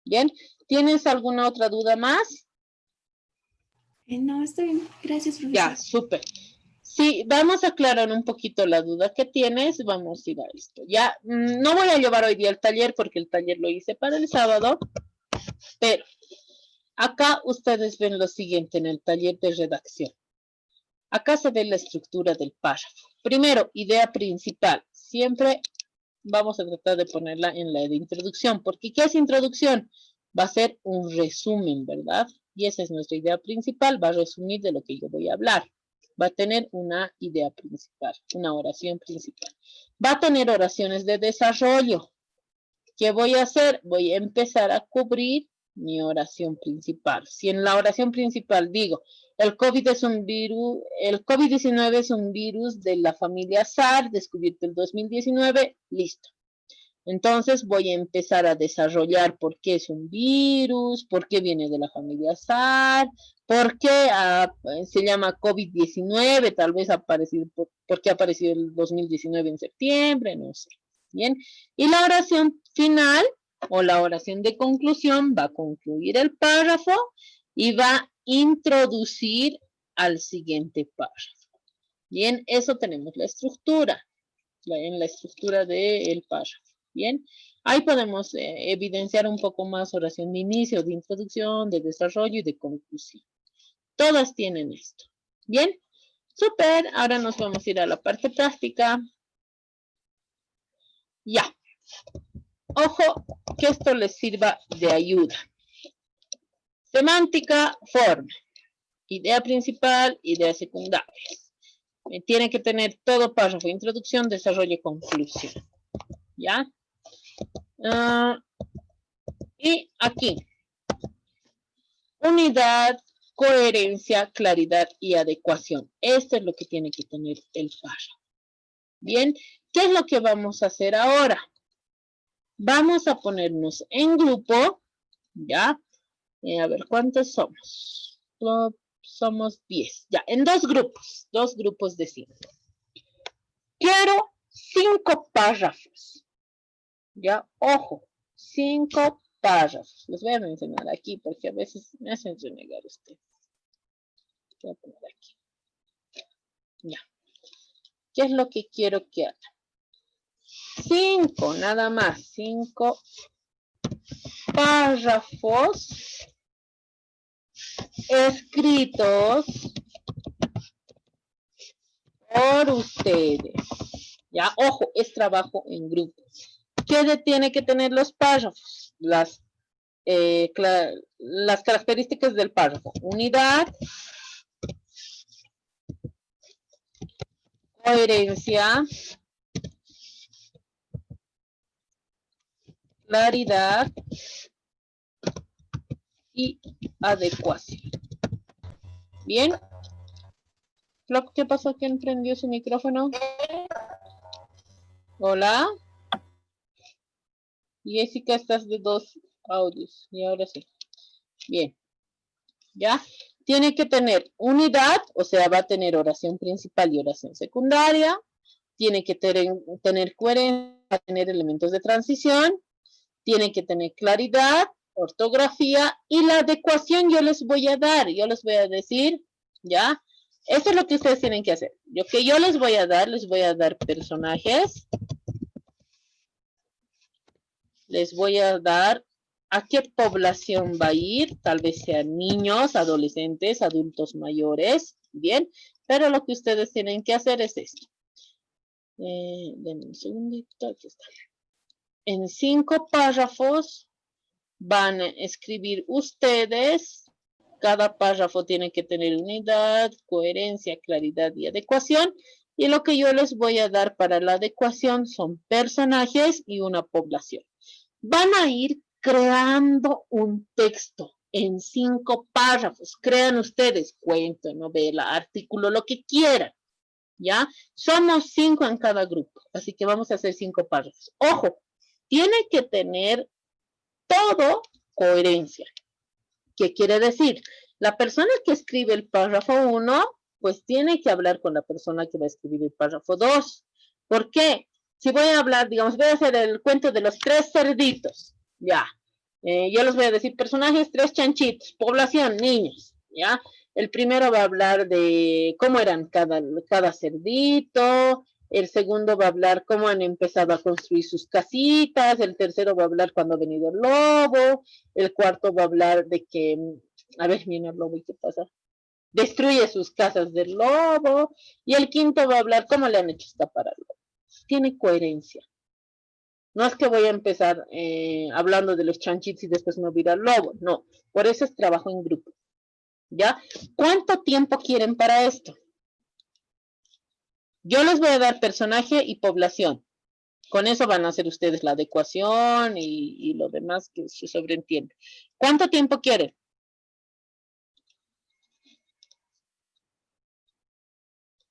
Bien, ¿tienes alguna otra duda más? No, está bien. Gracias, profesor. Ya, súper. Sí, vamos a aclarar un poquito la duda que tienes. Vamos a ir a esto. Ya, no voy a llevar hoy día el taller porque el taller lo hice para el sábado, pero acá ustedes ven lo siguiente en el taller de redacción. Acá se ve la estructura del párrafo. Primero, idea principal. Siempre vamos a tratar de ponerla en la de introducción, porque ¿qué es introducción? Va a ser un resumen, ¿verdad? Y esa es nuestra idea principal, va a resumir de lo que yo voy a hablar. Va a tener una idea principal, una oración principal. Va a tener oraciones de desarrollo. ¿Qué voy a hacer? Voy a empezar a cubrir mi oración principal. Si en la oración principal digo, el COVID-19 es un virus de la familia SARS, descubierto en 2019, listo. Entonces voy a empezar a desarrollar por qué es un virus, por qué viene de la familia SARS, por qué se llama COVID-19, tal vez ha aparecido, por qué ha aparecido el 2019 en septiembre, no sé. Bien, y la oración final o la oración de conclusión va a concluir el párrafo y va a introducir al siguiente párrafo. Bien, eso tenemos la estructura, en la estructura del párrafo. Bien, ahí podemos evidenciar un poco más oración de inicio, de introducción, de desarrollo y de conclusión. Todas tienen esto. Bien, súper. Ahora nos vamos a ir a la parte práctica. Ya. Ojo, que esto les sirva de ayuda. Semántica, forma. Idea principal, idea secundaria. Tiene que tener todo párrafo, introducción, desarrollo y conclusión. ¿Ya? Y aquí, unidad, coherencia, claridad y adecuación. Esto es lo que tiene que tener el párrafo. Bien, ¿qué es lo que vamos a hacer ahora? Vamos a ponernos en grupo, ¿ya? A ver, ¿cuántos somos? Somos 10, ya, en dos grupos de 5. Quiero 5 párrafos, ¿ya? Ojo, 5 párrafos. Les voy a mencionar aquí porque a veces me hacen renegar ustedes. Voy a poner aquí. Ya. ¿Qué es lo que quiero que haga? 5, nada más. 5 párrafos escritos por ustedes. Ya, ojo, es trabajo en grupo. ¿Qué tiene que tener los párrafos? Las características del párrafo. Unidad, coherencia, claridad y adecuación. Bien. ¿Qué pasó? ¿Quién prendió su micrófono? Hola. Jessica, estás de 2 audios. Y ahora sí. Bien. ¿Ya? Tiene que tener unidad, o sea, va a tener oración principal y oración secundaria. Tiene que tener coherencia, va a tener elementos de transición. Tiene que tener claridad, ortografía y la adecuación yo les voy a dar. Yo les voy a decir, ¿ya? Eso es lo que ustedes tienen que hacer. Lo que yo les voy a dar personajes. Les voy a dar a qué población va a ir. Tal vez sean niños, adolescentes, adultos mayores. Bien, pero lo que ustedes tienen que hacer es esto. Denme un segundito, aquí está. En 5 párrafos van a escribir ustedes. Cada párrafo tiene que tener unidad, coherencia, claridad y adecuación. Y lo que yo les voy a dar para la adecuación son personajes y una población. Van a ir creando un texto en 5 párrafos. Crean ustedes cuento, novela, artículo, lo que quieran. ¿Ya? Somos 5 en cada grupo. Así que vamos a hacer 5 párrafos. Ojo, tiene que tener todo coherencia. ¿Qué quiere decir? La persona que escribe el párrafo 1, pues tiene que hablar con la persona que va a escribir el párrafo 2. ¿Por qué? Si voy a hablar, digamos, voy a hacer el cuento de los 3 cerditos, ya. Yo les voy a decir personajes, 3 chanchitos, población, niños, ya. El primero va a hablar de cómo eran cada cerdito. El segundo va a hablar cómo han empezado a construir sus casitas. El tercero va a hablar cuando ha venido el lobo. El cuarto va a hablar de que, a ver, viene el lobo y qué pasa. Destruye sus casas del lobo. Y el quinto va a hablar cómo le han hecho escapar al lobo. Tiene coherencia. No es que voy a empezar hablando de los chanchitos y después me voy a ir al lobo. No, por eso es trabajo en grupo. ¿Ya? ¿Cuánto tiempo quieren para esto? Yo les voy a dar personaje y población. Con eso van a hacer ustedes la adecuación y lo demás que se sobreentiende. ¿Cuánto tiempo quieren?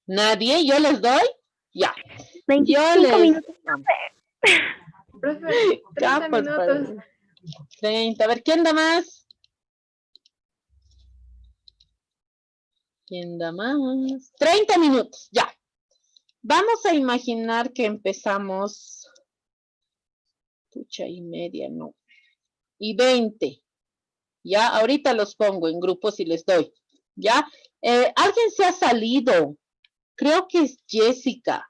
¿Nadie? ¿Yo les doy? Ya. 25 minutos. Profe, 30 pues, minutos. 30. A ver, ¿quién da más? ¿Quién da más? 30 minutos, ya. Vamos a imaginar que empezamos. Pucha y media, no. Y 20. Ya, ahorita los pongo en grupos y les doy. Ya. Alguien se ha salido. Creo que es Jessica.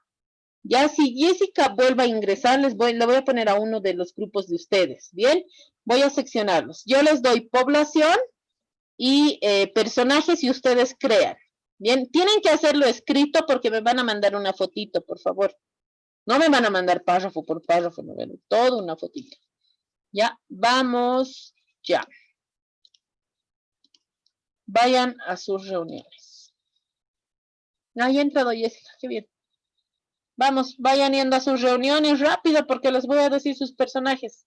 Ya, si Jessica vuelve a ingresar, le voy a poner a uno de los grupos de ustedes. Bien, voy a seccionarlos. Yo les doy población y personajes y ustedes crean. Bien, tienen que hacerlo escrito porque me van a mandar una fotito, por favor. No me van a mandar párrafo por párrafo, no ven, todo una fotito. Ya, vamos, ya. Vayan a sus reuniones. Ahí ha entrado Jessica, qué bien. Vamos, vayan yendo a sus reuniones rápido porque les voy a decir sus personajes.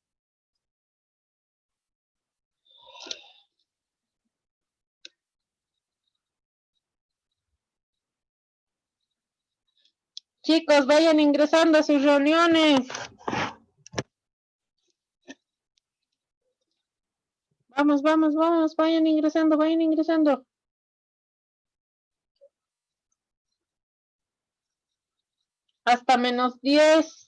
Chicos, vayan ingresando a sus reuniones. Vamos, vamos, vamos, vayan ingresando, vayan ingresando. Hasta -10.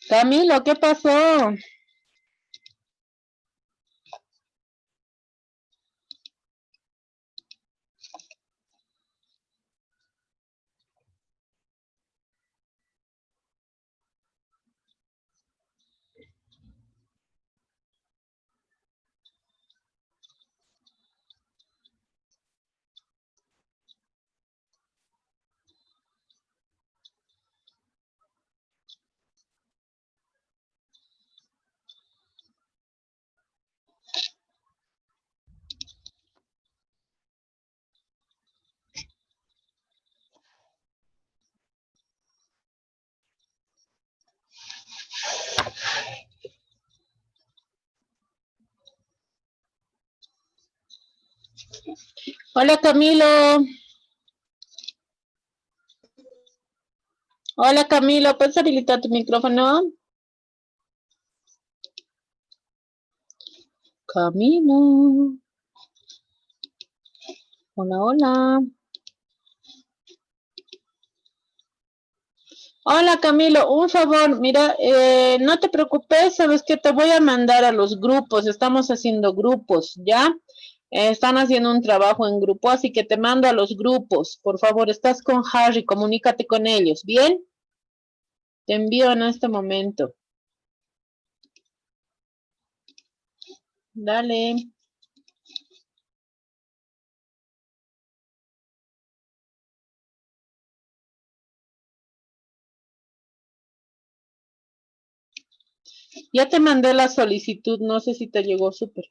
Camilo, ¿qué pasó? Hola, Camilo. Hola, Camilo. ¿Puedes habilitar tu micrófono? Camilo. Hola, hola. Hola, Camilo. Un favor, mira, no te preocupes, sabes que te voy a mandar a los grupos. Estamos haciendo grupos, ¿ya? Están haciendo un trabajo en grupo, así que te mando a los grupos. Por favor, estás con Harry, comunícate con ellos, ¿bien? Te envío en este momento. Dale. Ya te mandé la solicitud, no sé si te llegó súper.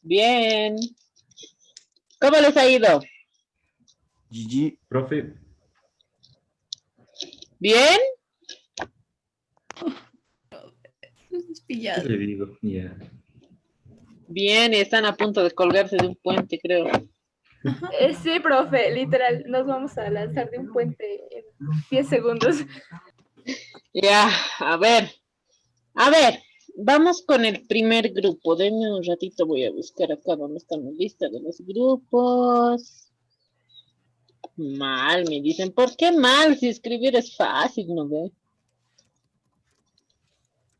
Bien. ¿Cómo les ha ido? GG. Profe, ¿Bien? Pillado. le digo, ya. Bien, y están a punto de colgarse de un puente, creo. Sí, profe, literal, nos vamos a lanzar de un puente en 10 segundos. Ya, a ver. A ver, vamos con el primer grupo. Denme un ratito, voy a buscar acá donde está mi lista de los grupos. Mal, me dicen. ¿Por qué mal? Si escribir es fácil, ¿no ve?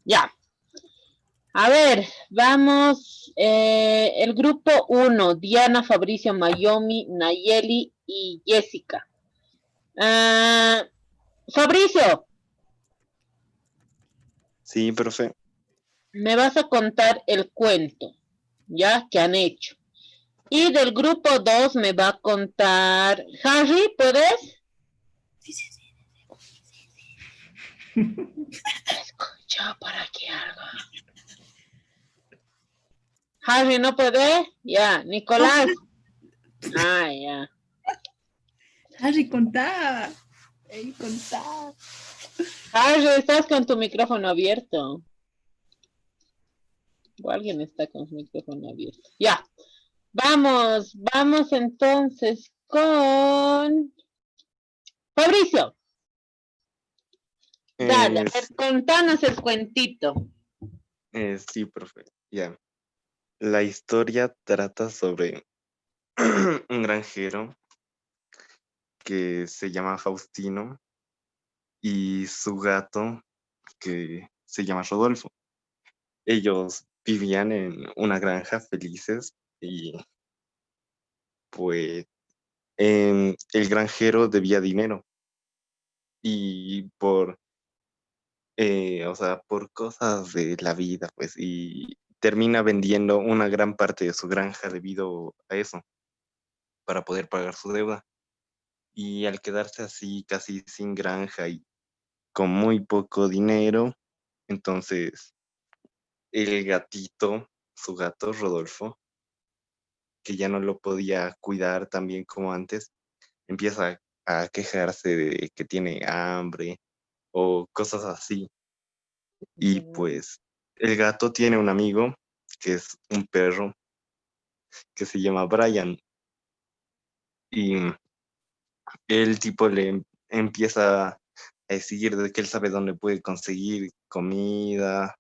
Ya. A ver, vamos. El grupo 1, Diana, Fabricio, Mayomi, Nayeli y Jessica. Fabricio, Sí, profe. me vas a contar el cuento, ¿ya? Que han hecho. Y del grupo 2 me va a contar Harry, ¿puedes? Sí, sí, sí. Escucha para que haga. Harry, ¿no puede? Ya, Nicolás. Ah, ya. Harry, contá. Ey, contá. Harry, estás con tu micrófono abierto. O alguien está con su micrófono abierto. Ya. Vamos entonces con Fabricio. Dale, a ver, Sí, contanos el cuentito. sí, profe. Ya. La historia trata sobre un granjero que se llama Faustino y su gato que se llama Rodolfo. Ellos vivían en una granja felices y pues el granjero debía dinero y o sea, por cosas de la vida, pues, y termina vendiendo una gran parte de su granja debido a eso, para poder pagar su deuda. Y al quedarse así casi sin granja y con muy poco dinero, entonces el gatito, su gato Rodolfo, que ya no lo podía cuidar tan bien como antes, empieza a quejarse de que tiene hambre o cosas así. Y pues el gato tiene un amigo que es un perro que se llama Brian y el tipo empieza a decir de que él sabe dónde puede conseguir comida,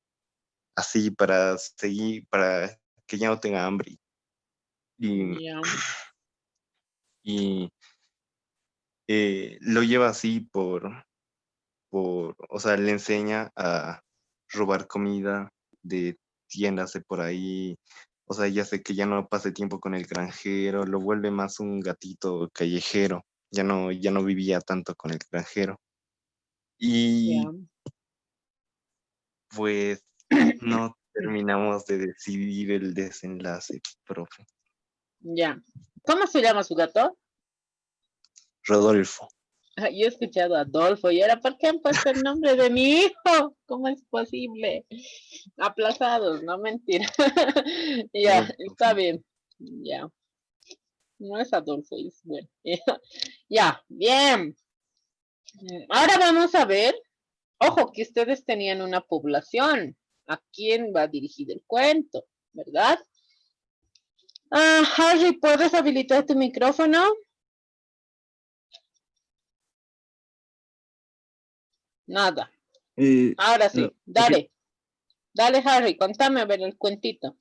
así para seguir, para que ya no tenga hambre. Y, Ya. y lo lleva así o sea, le enseña a robar comida de tiendas de por ahí. O sea, ya sé que ya no pase tiempo con el granjero, lo vuelve más un gatito callejero. Ya no vivía tanto con el granjero. Ya. Y pues no terminamos de decidir el desenlace, profe. Ya. ¿Cómo se llama su gato? Rodolfo. Ah, yo he escuchado a Adolfo y era ¿por qué han puesto el nombre de mi hijo? ¿Cómo es posible? Aplazados, no mentira. Ya, No, está bien. Ya. No es Adolfo, es bueno. Ya, bien. Ahora vamos a ver. Ojo, que ustedes tenían una población. ¿A quién va dirigido el cuento? ¿Verdad? Harry, ¿puedes habilitar tu micrófono? Nada. Ahora sí, Ok, dale. Dale, Harry, contame a ver el cuentito.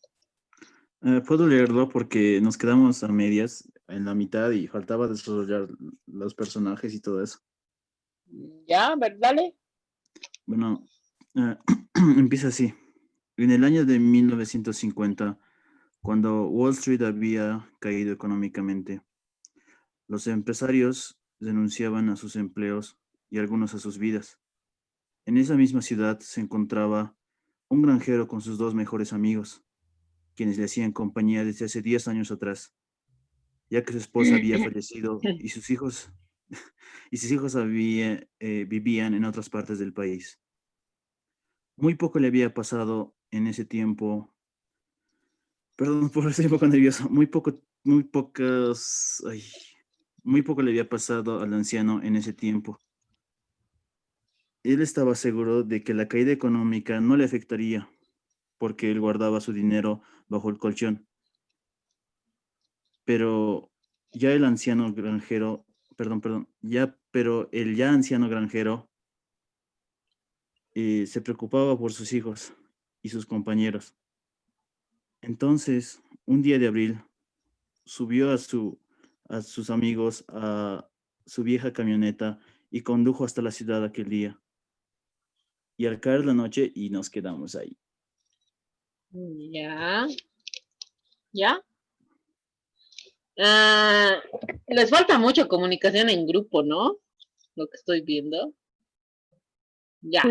puedo leerlo porque nos quedamos a medias en la mitad y faltaba desarrollar los personajes y todo eso. Ya, a ver, dale. Bueno, Ah, empieza así. En el año de 1950, cuando Wall Street había caído económicamente, los empresarios renunciaban a sus empleos y algunos a sus vidas. En esa misma ciudad se encontraba un granjero con sus dos mejores amigos, quienes le hacían compañía desde hace 10 años atrás, ya que su esposa había fallecido y sus hijos vivían en otras partes del país. Muy poco le había pasado en ese tiempo. Perdón por estoy un poco nervioso. Muy poco le había pasado al anciano en ese tiempo. Él estaba seguro de que la caída económica no le afectaría, porque él guardaba su dinero bajo el colchón. Pero ya el anciano granjero, pero el ya anciano granjero se preocupaba por sus hijos y sus compañeros. Entonces, un día de abril, subió a sus amigos a su vieja camioneta y condujo hasta la ciudad aquel día. Y al caer la noche, y nos quedamos ahí. Ya, ya. Ah, les falta mucho comunicación en grupo, ¿no? Lo que estoy viendo. Ya.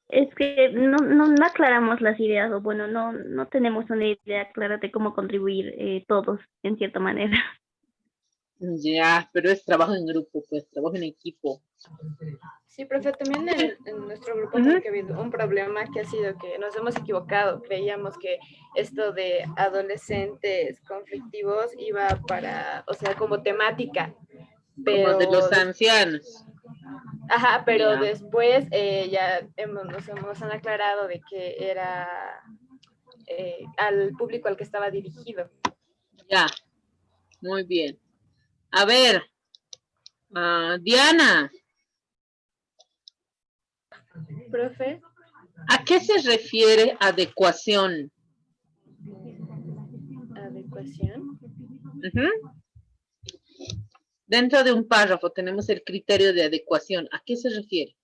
Es que no aclaramos las ideas, o bueno, no tenemos una idea clara de cómo contribuir todos, en cierta manera. Ya, pero es trabajo en grupo, pues, trabajo en equipo. Sí, profe, también en nuestro grupo Ujú. como que ha habido un problema que ha sido que nos hemos equivocado. Creíamos que esto de adolescentes conflictivos iba para, o sea, como temática, Como de los pero ancianos. ajá, pero Ya. después ya nos han aclarado de que era al público al que estaba dirigido. Ya, muy bien. A ver, Diana, Profe, ¿a qué se refiere adecuación? adecuación. Ujú. Dentro de un párrafo tenemos el criterio de adecuación. ¿A qué se refiere?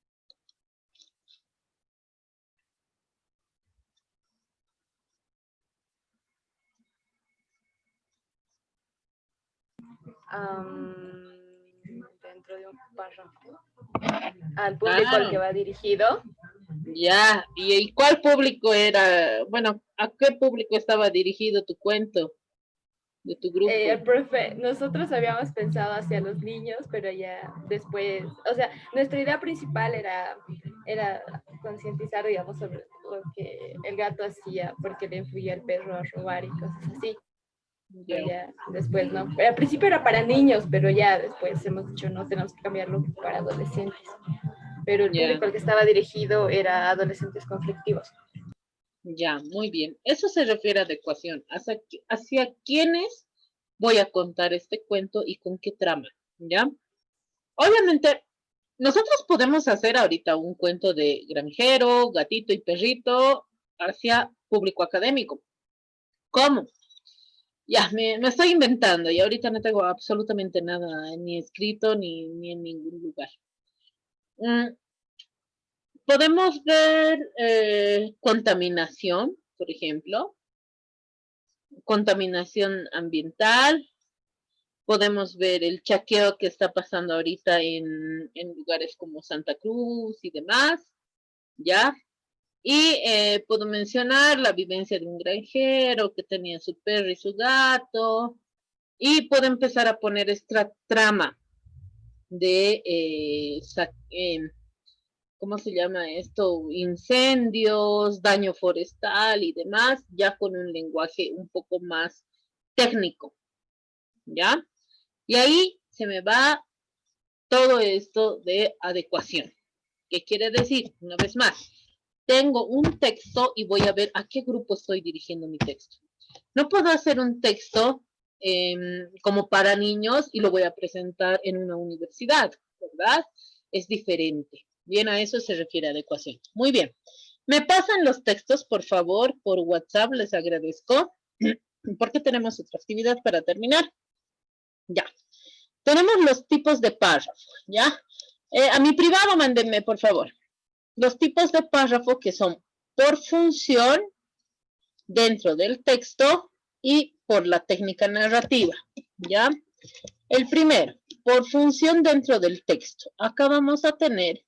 Dentro de un párrafo. Al público al que va dirigido. Ya, ¿y cuál público era? Bueno, ¿a qué público estaba dirigido tu cuento de tu grupo? Profe, nosotros habíamos pensado hacia los niños, pero ya después, o sea, nuestra idea principal era concientizar, digamos, sobre lo que el gato hacía, porque le influía al perro a robar y cosas así. Pero ya después no. Pero al principio era para niños, pero ya después hemos dicho no, tenemos que cambiarlo para adolescentes. Pero el público al que estaba dirigido era adolescentes conflictivos. Ya, muy bien. Eso se refiere a adecuación. ¿Hacia quiénes voy a contar este cuento y con qué trama? ¿Ya? Obviamente, nosotros podemos hacer ahorita un cuento de granjero, gatito y perrito hacia público académico. ¿Cómo? Ya, me estoy inventando y ahorita no tengo absolutamente nada ni escrito ni en ningún lugar. Podemos ver contaminación, por ejemplo, contaminación ambiental. Podemos ver el chaqueo que está pasando ahorita en lugares como Santa Cruz y demás, ¿ya? Y puedo mencionar la vivencia de un granjero que tenía su perro y su gato. Y puedo empezar a poner esta trama de ¿cómo se llama esto? Incendios, daño forestal y demás, ya con un lenguaje un poco más técnico, ¿ya? Y ahí se me va todo esto de adecuación. ¿Qué quiere decir? Una vez más, tengo un texto y voy a ver a qué grupo estoy dirigiendo mi texto. No puedo hacer un texto como para niños y lo voy a presentar en una universidad, ¿verdad? Es diferente. Bien, a eso se refiere adecuación. Muy bien. Me pasan los textos, por favor, por WhatsApp, les agradezco, porque tenemos otra actividad para terminar. Ya. Tenemos los tipos de párrafo, ¿ya? A mi privado, mándenme, por favor. los tipos de párrafo que son por función dentro del texto y por la técnica narrativa, ¿ya? El primero, por función dentro del texto. Acá vamos a tener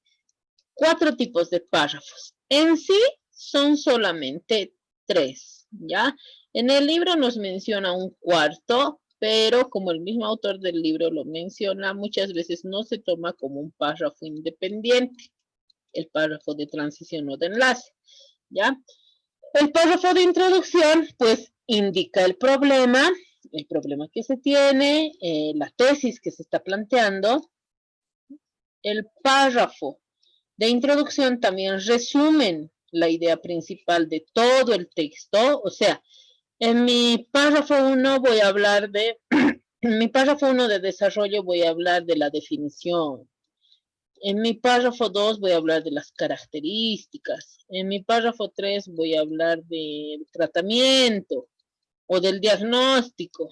4 tipos de párrafos. En sí son solamente 3, ¿ya? En el libro nos menciona un cuarto, pero como el mismo autor del libro lo menciona, muchas veces no se toma como un párrafo independiente, el párrafo de transición o de enlace, ¿ya? El párrafo de introducción, pues, indica el problema que se tiene, la tesis que se está planteando. El párrafo de introducción también resumen la idea principal de todo el texto, o sea, en mi párrafo 1 voy a hablar de, en mi párrafo 1 de desarrollo voy a hablar de la definición. En mi párrafo 2 voy a hablar de las características. En mi párrafo 3 voy a hablar del tratamiento o del diagnóstico.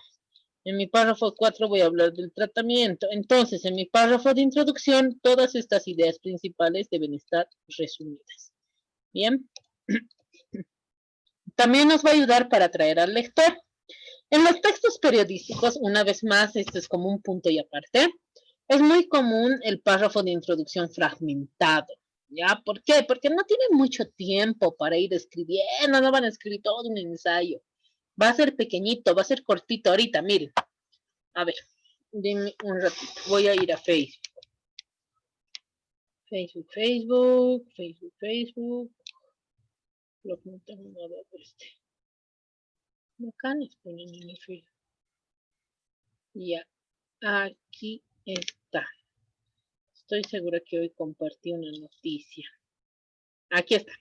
En mi párrafo 4 voy a hablar del tratamiento. Entonces, en mi párrafo de introducción, todas estas ideas principales deben estar resumidas. Bien. También nos va a ayudar para atraer al lector. En los textos periodísticos, una vez más, esto es como un punto y aparte, es muy común el párrafo de introducción fragmentado. ¿Ya? ¿Por qué? Porque no tienen mucho tiempo para ir escribiendo, no van a escribir todo un ensayo. Va a ser pequeñito, va a ser cortito ahorita, miren. A ver, denme un ratito. Voy a ir a Facebook. Facebook. Lo que no tengo nada de este. Acá nos ponen en el Facebook. Ya, aquí está. Estoy segura que hoy compartí una noticia. Aquí está.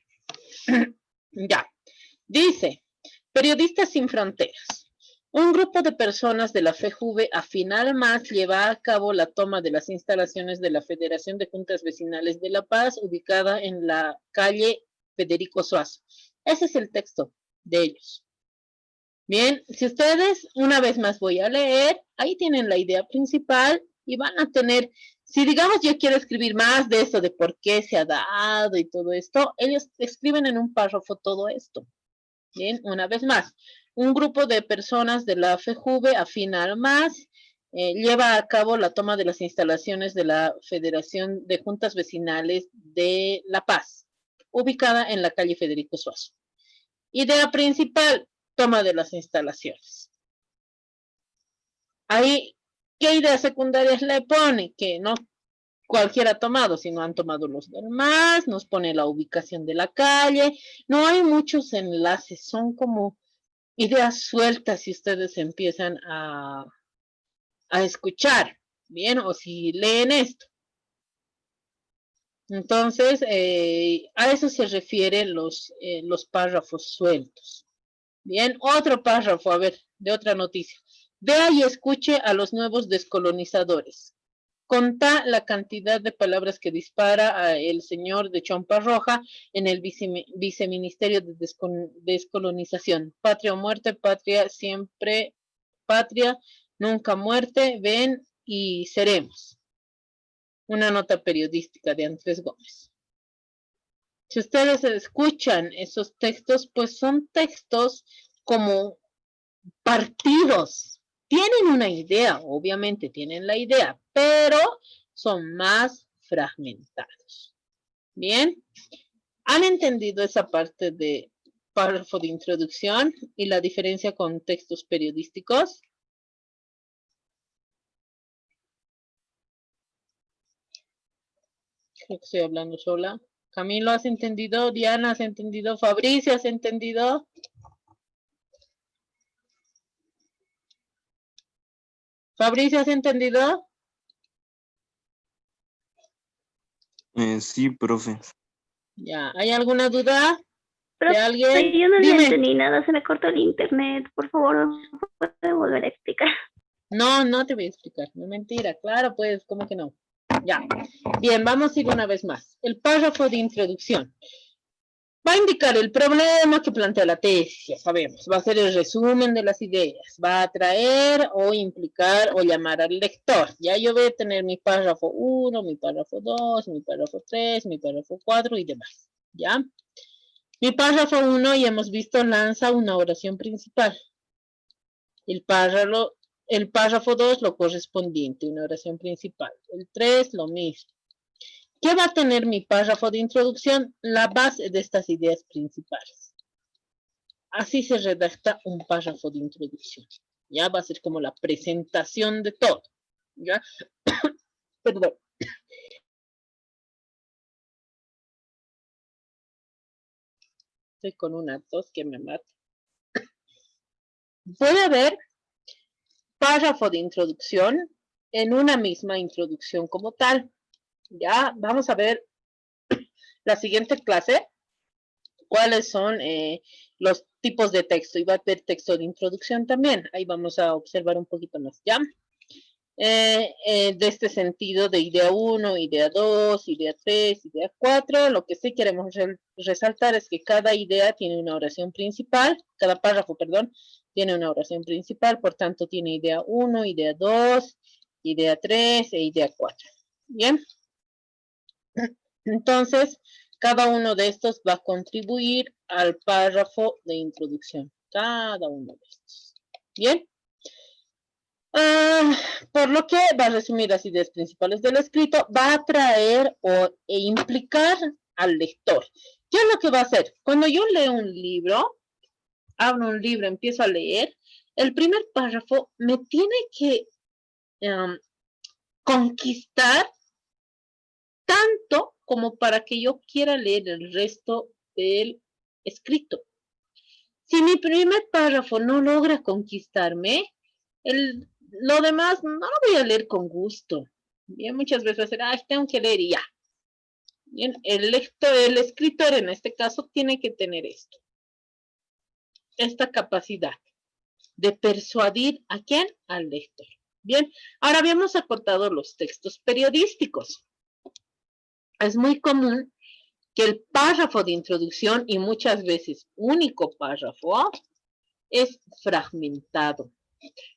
Ya. Dice, Periodistas Sin Fronteras. Un grupo de personas de la FEJUVE a final más lleva a cabo la toma de las instalaciones de la Federación de Juntas Vecinales de La Paz, ubicada en la calle Federico Suazo. Ese es el texto de ellos. Bien, si ustedes, una vez más voy a leer, ahí tienen la idea principal y van a tener, si digamos yo quiero escribir más de esto, de por qué se ha dado y todo esto, ellos escriben en un párrafo todo esto. Bien, una vez más, un grupo de personas de la FEJUVE afín al MAS lleva a cabo la toma de las instalaciones de la Federación de Juntas Vecinales de La Paz, ubicada en la calle Federico Suazo. Idea principal, toma de las instalaciones. Ahí, ¿qué ideas secundarias le pone? Que no cualquiera ha tomado, sino han tomado los demás, nos pone la ubicación de la calle. No hay muchos enlaces, son como ideas sueltas si ustedes empiezan a escuchar, ¿bien? O si leen esto. Entonces, a eso se refieren los párrafos sueltos. Bien, otro párrafo, a ver, de otra noticia. Vea y escuche a los nuevos descolonizadores. Contá la cantidad de palabras que dispara el señor de Chompa Roja en el viceministerio de descolonización. Patria o muerte, patria siempre, patria, nunca muerte, ven y seremos. Una nota periodística de Andrés Gómez. Si ustedes escuchan esos textos, pues son textos como partidos. Tienen una idea, obviamente tienen la idea, pero son más fragmentados. Bien, ¿han entendido esa parte de párrafo de introducción y la diferencia con textos periodísticos? Creo que estoy hablando sola. Camilo, ¿has entendido? Diana, ¿has entendido? Fabricio, ¿has entendido? Fabricio, ¿has entendido? Sí, profe. Ya, ¿hay alguna duda Pero de alguien? yo no Dime. entendí nada, se me cortó el internet. Por favor, ¿me puede volver a explicar? No, no te voy a explicar, no es mentira, claro, pues, ¿cómo que no? Ya, bien, vamos a ir una vez más. El párrafo de introducción. Va a indicar el problema que plantea la tesis, ya sabemos. Va a ser el resumen de las ideas. Va a atraer o implicar o llamar al lector. Ya yo voy a tener mi párrafo 1, mi párrafo 2, mi párrafo 3, mi párrafo 4 y demás. ¿Ya? Mi párrafo 1, ya hemos visto, lanza una oración principal. El párrafo 2, lo correspondiente, una oración principal. El 3, lo mismo. ¿Qué va a tener mi párrafo de introducción? La base de estas ideas principales. Así se redacta un párrafo de introducción. Ya va a ser como la presentación de todo. ¿Ya? Perdón. Estoy con una tos que me mata. Puede haber párrafo de introducción en una misma introducción como tal. Ya vamos a ver la siguiente clase cuáles son los tipos de texto. Y va a haber texto de introducción también. Ahí vamos a observar un poquito más, ¿ya? De este sentido de idea 1, idea 2, idea 3, idea 4, lo que sí queremos resaltar es que cada idea tiene una oración principal, cada párrafo, perdón, tiene una oración principal, por tanto tiene idea 1, idea 2, idea 3 e idea 4. Bien. Entonces, cada uno de estos va a contribuir al párrafo de introducción. Cada uno de estos. Bien. Por lo que va a resumir las ideas principales del escrito, va a atraer e implicar al lector. ¿Qué es lo que va a hacer? Cuando yo leo un libro, abro un libro, empiezo a leer, el primer párrafo me tiene que conquistar tanto como para que yo quiera leer el resto del escrito. Si mi primer párrafo no logra conquistarme, lo demás no lo voy a leer con gusto. Bien, muchas veces será, tengo que leer y ya. Bien, el escritor en este caso tiene que tener esto. Esta capacidad de persuadir ¿a quién? Al lector. Bien, ahora habíamos acortado los textos periodísticos. Es muy común que el párrafo de introducción, y muchas veces único párrafo, es fragmentado,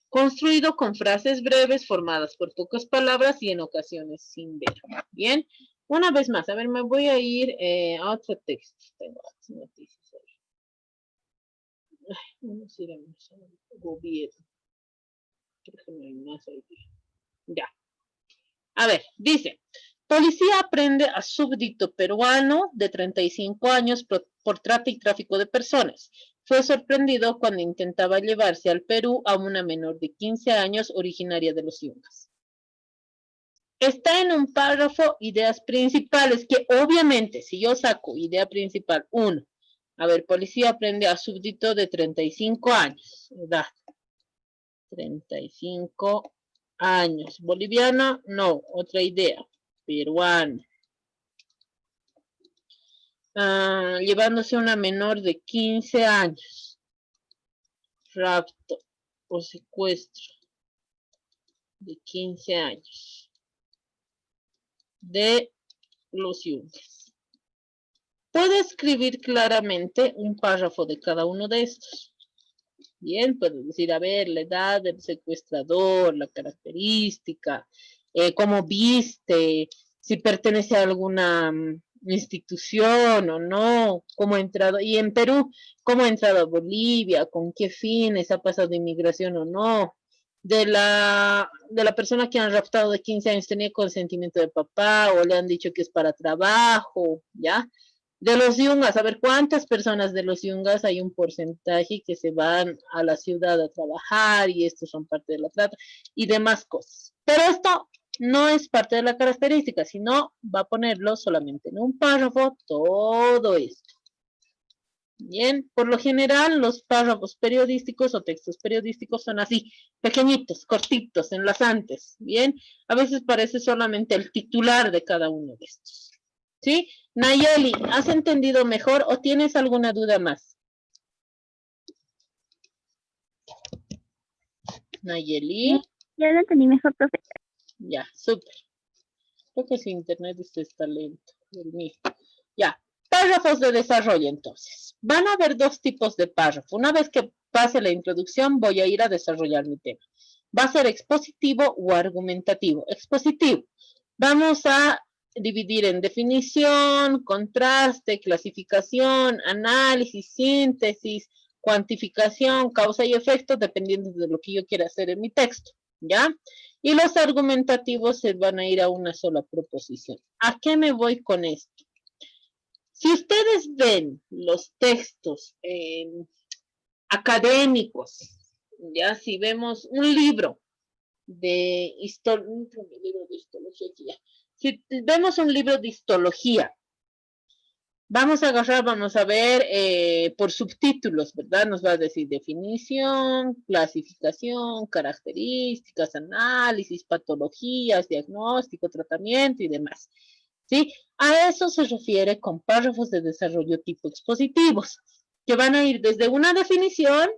construido con frases breves formadas por pocas palabras y en ocasiones sin verbo. Bien, una vez más, a ver, me voy a ir a otro texto. Tengo noticias ahí. Vamos a ir al gobierno. Creo que no hay más ahí. Ya. A ver, dice, policía aprende a súbdito peruano de 35 años por trata y tráfico de personas. Fue sorprendido cuando intentaba llevarse al Perú a una menor de 15 años originaria de los Yungas. Está en un párrafo ideas principales que obviamente si yo saco idea principal 1, a ver, policía aprende a súbdito de 35 años, edad, 35 años. Boliviana, no, otra idea. Peruano. Llevándose una menor de 15 años. Rapto o secuestro de 15 años. De los Yungas. Puede escribir claramente un párrafo de cada uno de estos. Bien, puede decir, a ver, la edad del secuestrador, la característica, cómo viste, si pertenece a alguna institución o no, cómo ha entrado, y en Perú, cómo ha entrado a Bolivia, con qué fines, ha pasado de inmigración o no. De la persona que han raptado de 15 años, ¿tenía consentimiento de papá o le han dicho que es para trabajo? ¿Ya? De los Yungas, a ver cuántas personas de los Yungas hay un porcentaje que se van a la ciudad a trabajar y estos son parte de la trata y demás cosas. Pero esto no es parte de la característica, sino va a ponerlo solamente en un párrafo, todo esto. Bien, por lo general los párrafos periodísticos o textos periodísticos son así, pequeñitos, cortitos, enlazantes. Bien, a veces parece solamente el titular de cada uno de estos. ¿Sí? Nayeli, ¿has entendido mejor o tienes alguna duda más? Nayeli. Ya lo entendí mejor, profe. Ya, súper. Creo que si internet está lento. El mío. Ya. Para Párrafos de desarrollo, entonces. Van a haber dos tipos de párrafo. Una vez que pase la introducción, voy a ir a desarrollar mi tema. Va a ser expositivo o argumentativo. Expositivo. Vamos a dividir en definición, contraste, clasificación, análisis, síntesis, cuantificación, causa y efecto, dependiendo de lo que yo quiera hacer en mi texto, ¿ya? Y los argumentativos se van a ir a una sola proposición. ¿A qué me voy con esto? Si ustedes ven los textos académicos, ya si vemos un libro de histología, si vemos un libro de histología, vamos a agarrar, vamos a ver por subtítulos, ¿verdad? Nos va a decir definición, clasificación, características, análisis, patologías, diagnóstico, tratamiento y demás. ¿Sí? A eso se refiere con párrafos de desarrollo tipo expositivos, que van a ir desde una definición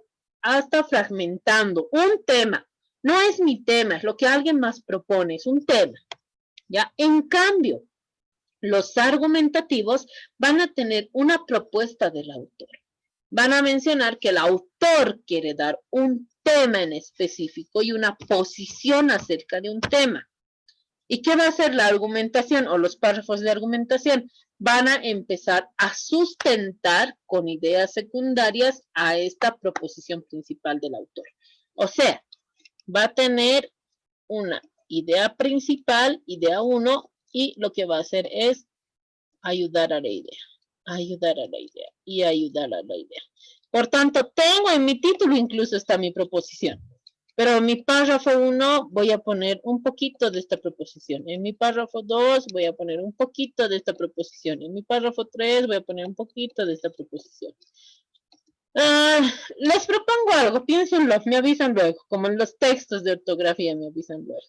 hasta fragmentando un tema. No es mi tema, es lo que alguien más propone, es un tema. ¿Ya? En cambio, los argumentativos van a tener una propuesta del autor. Van a mencionar que el autor quiere dar un tema en específico y una posición acerca de un tema. ¿Y qué va a hacer la argumentación o los párrafos de argumentación? Van a empezar a sustentar con ideas secundarias a esta proposición principal del autor. O sea, va a tener una idea principal, idea 1, y lo que va a hacer es ayudar a la idea, ayudar a la idea y ayudar a la idea. Por tanto, tengo en mi título incluso está mi proposición. Pero en mi párrafo 1 voy a poner un poquito de esta proposición. En mi párrafo 2 voy a poner un poquito de esta proposición. En mi párrafo 3 voy a poner un poquito de esta proposición. Les propongo algo, piénsenlo, me avisan luego, como en los textos de ortografía me avisan luego.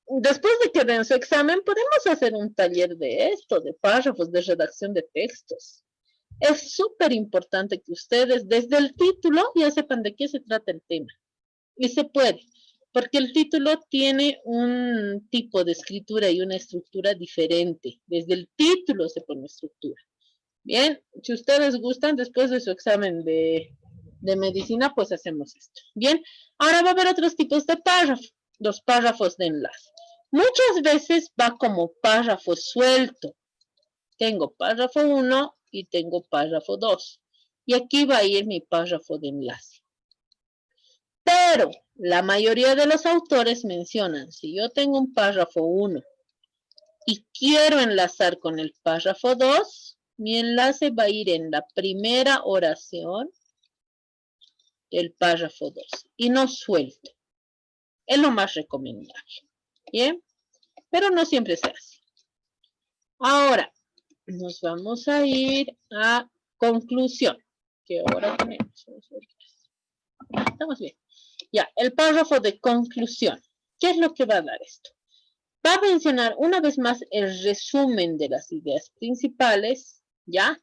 Después de que den su examen, podemos hacer un taller de esto, de párrafos, de redacción de textos. Es súper importante que ustedes desde el título ya sepan de qué se trata el tema. Y se puede, porque el título tiene un tipo de escritura y una estructura diferente. Desde el título se pone estructura. Bien, si ustedes gustan, después de su examen de medicina, pues hacemos esto. Bien, ahora va a haber otros tipos de párrafos, los párrafos de enlace. Muchas veces va como párrafo suelto. Tengo párrafo 1 y tengo párrafo 2. Y aquí va a ir mi párrafo de enlace. Pero la mayoría de los autores mencionan, si yo tengo un párrafo 1 y quiero enlazar con el párrafo 2, mi enlace va a ir en la primera oración del párrafo 2 y no suelto. Es lo más recomendable. ¿Bien? Pero no siempre se hace. Ahora, nos vamos a ir a conclusión, que ahora tenemos. Estamos bien. Ya, el párrafo de conclusión. ¿Qué es lo que va a dar esto? Va a mencionar una vez más el resumen de las ideas principales, ¿ya?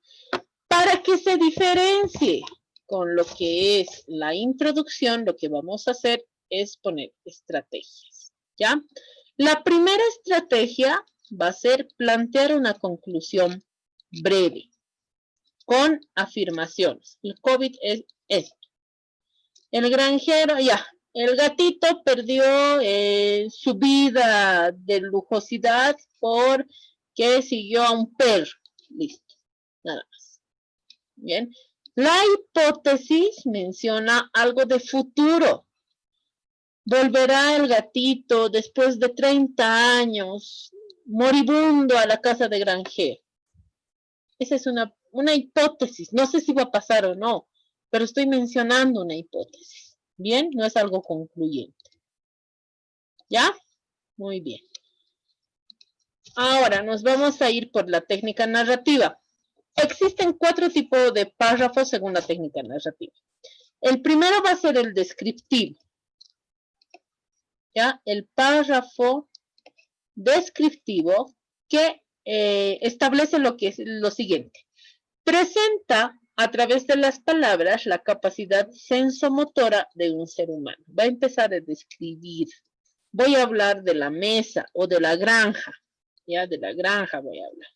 Para que se diferencie con lo que es la introducción, lo que vamos a hacer es poner estrategias, ¿ya? La primera estrategia va a ser plantear una conclusión breve, con afirmaciones. El COVID es esto. El granjero, ya, el gatito perdió su vida de lujosidad porque siguió a un perro. Listo, nada más. Bien. La hipótesis menciona algo de futuro. Volverá el gatito después de 30 años, moribundo, a la casa de granjero. Esa es una hipótesis. No sé si va a pasar o no, pero estoy mencionando una hipótesis. ¿Bien? No es algo concluyente. ¿Ya? Muy bien. Ahora nos vamos a ir por la técnica narrativa. Existen 4 tipos de párrafos según la técnica narrativa. El primero va a ser el descriptivo. ¿Ya? El párrafo descriptivo que establece lo que es lo siguiente. Presenta a través de las palabras la capacidad sensomotora de un ser humano. Va a empezar a describir. Voy a hablar de la mesa o de la granja. Ya, de la granja voy a hablar.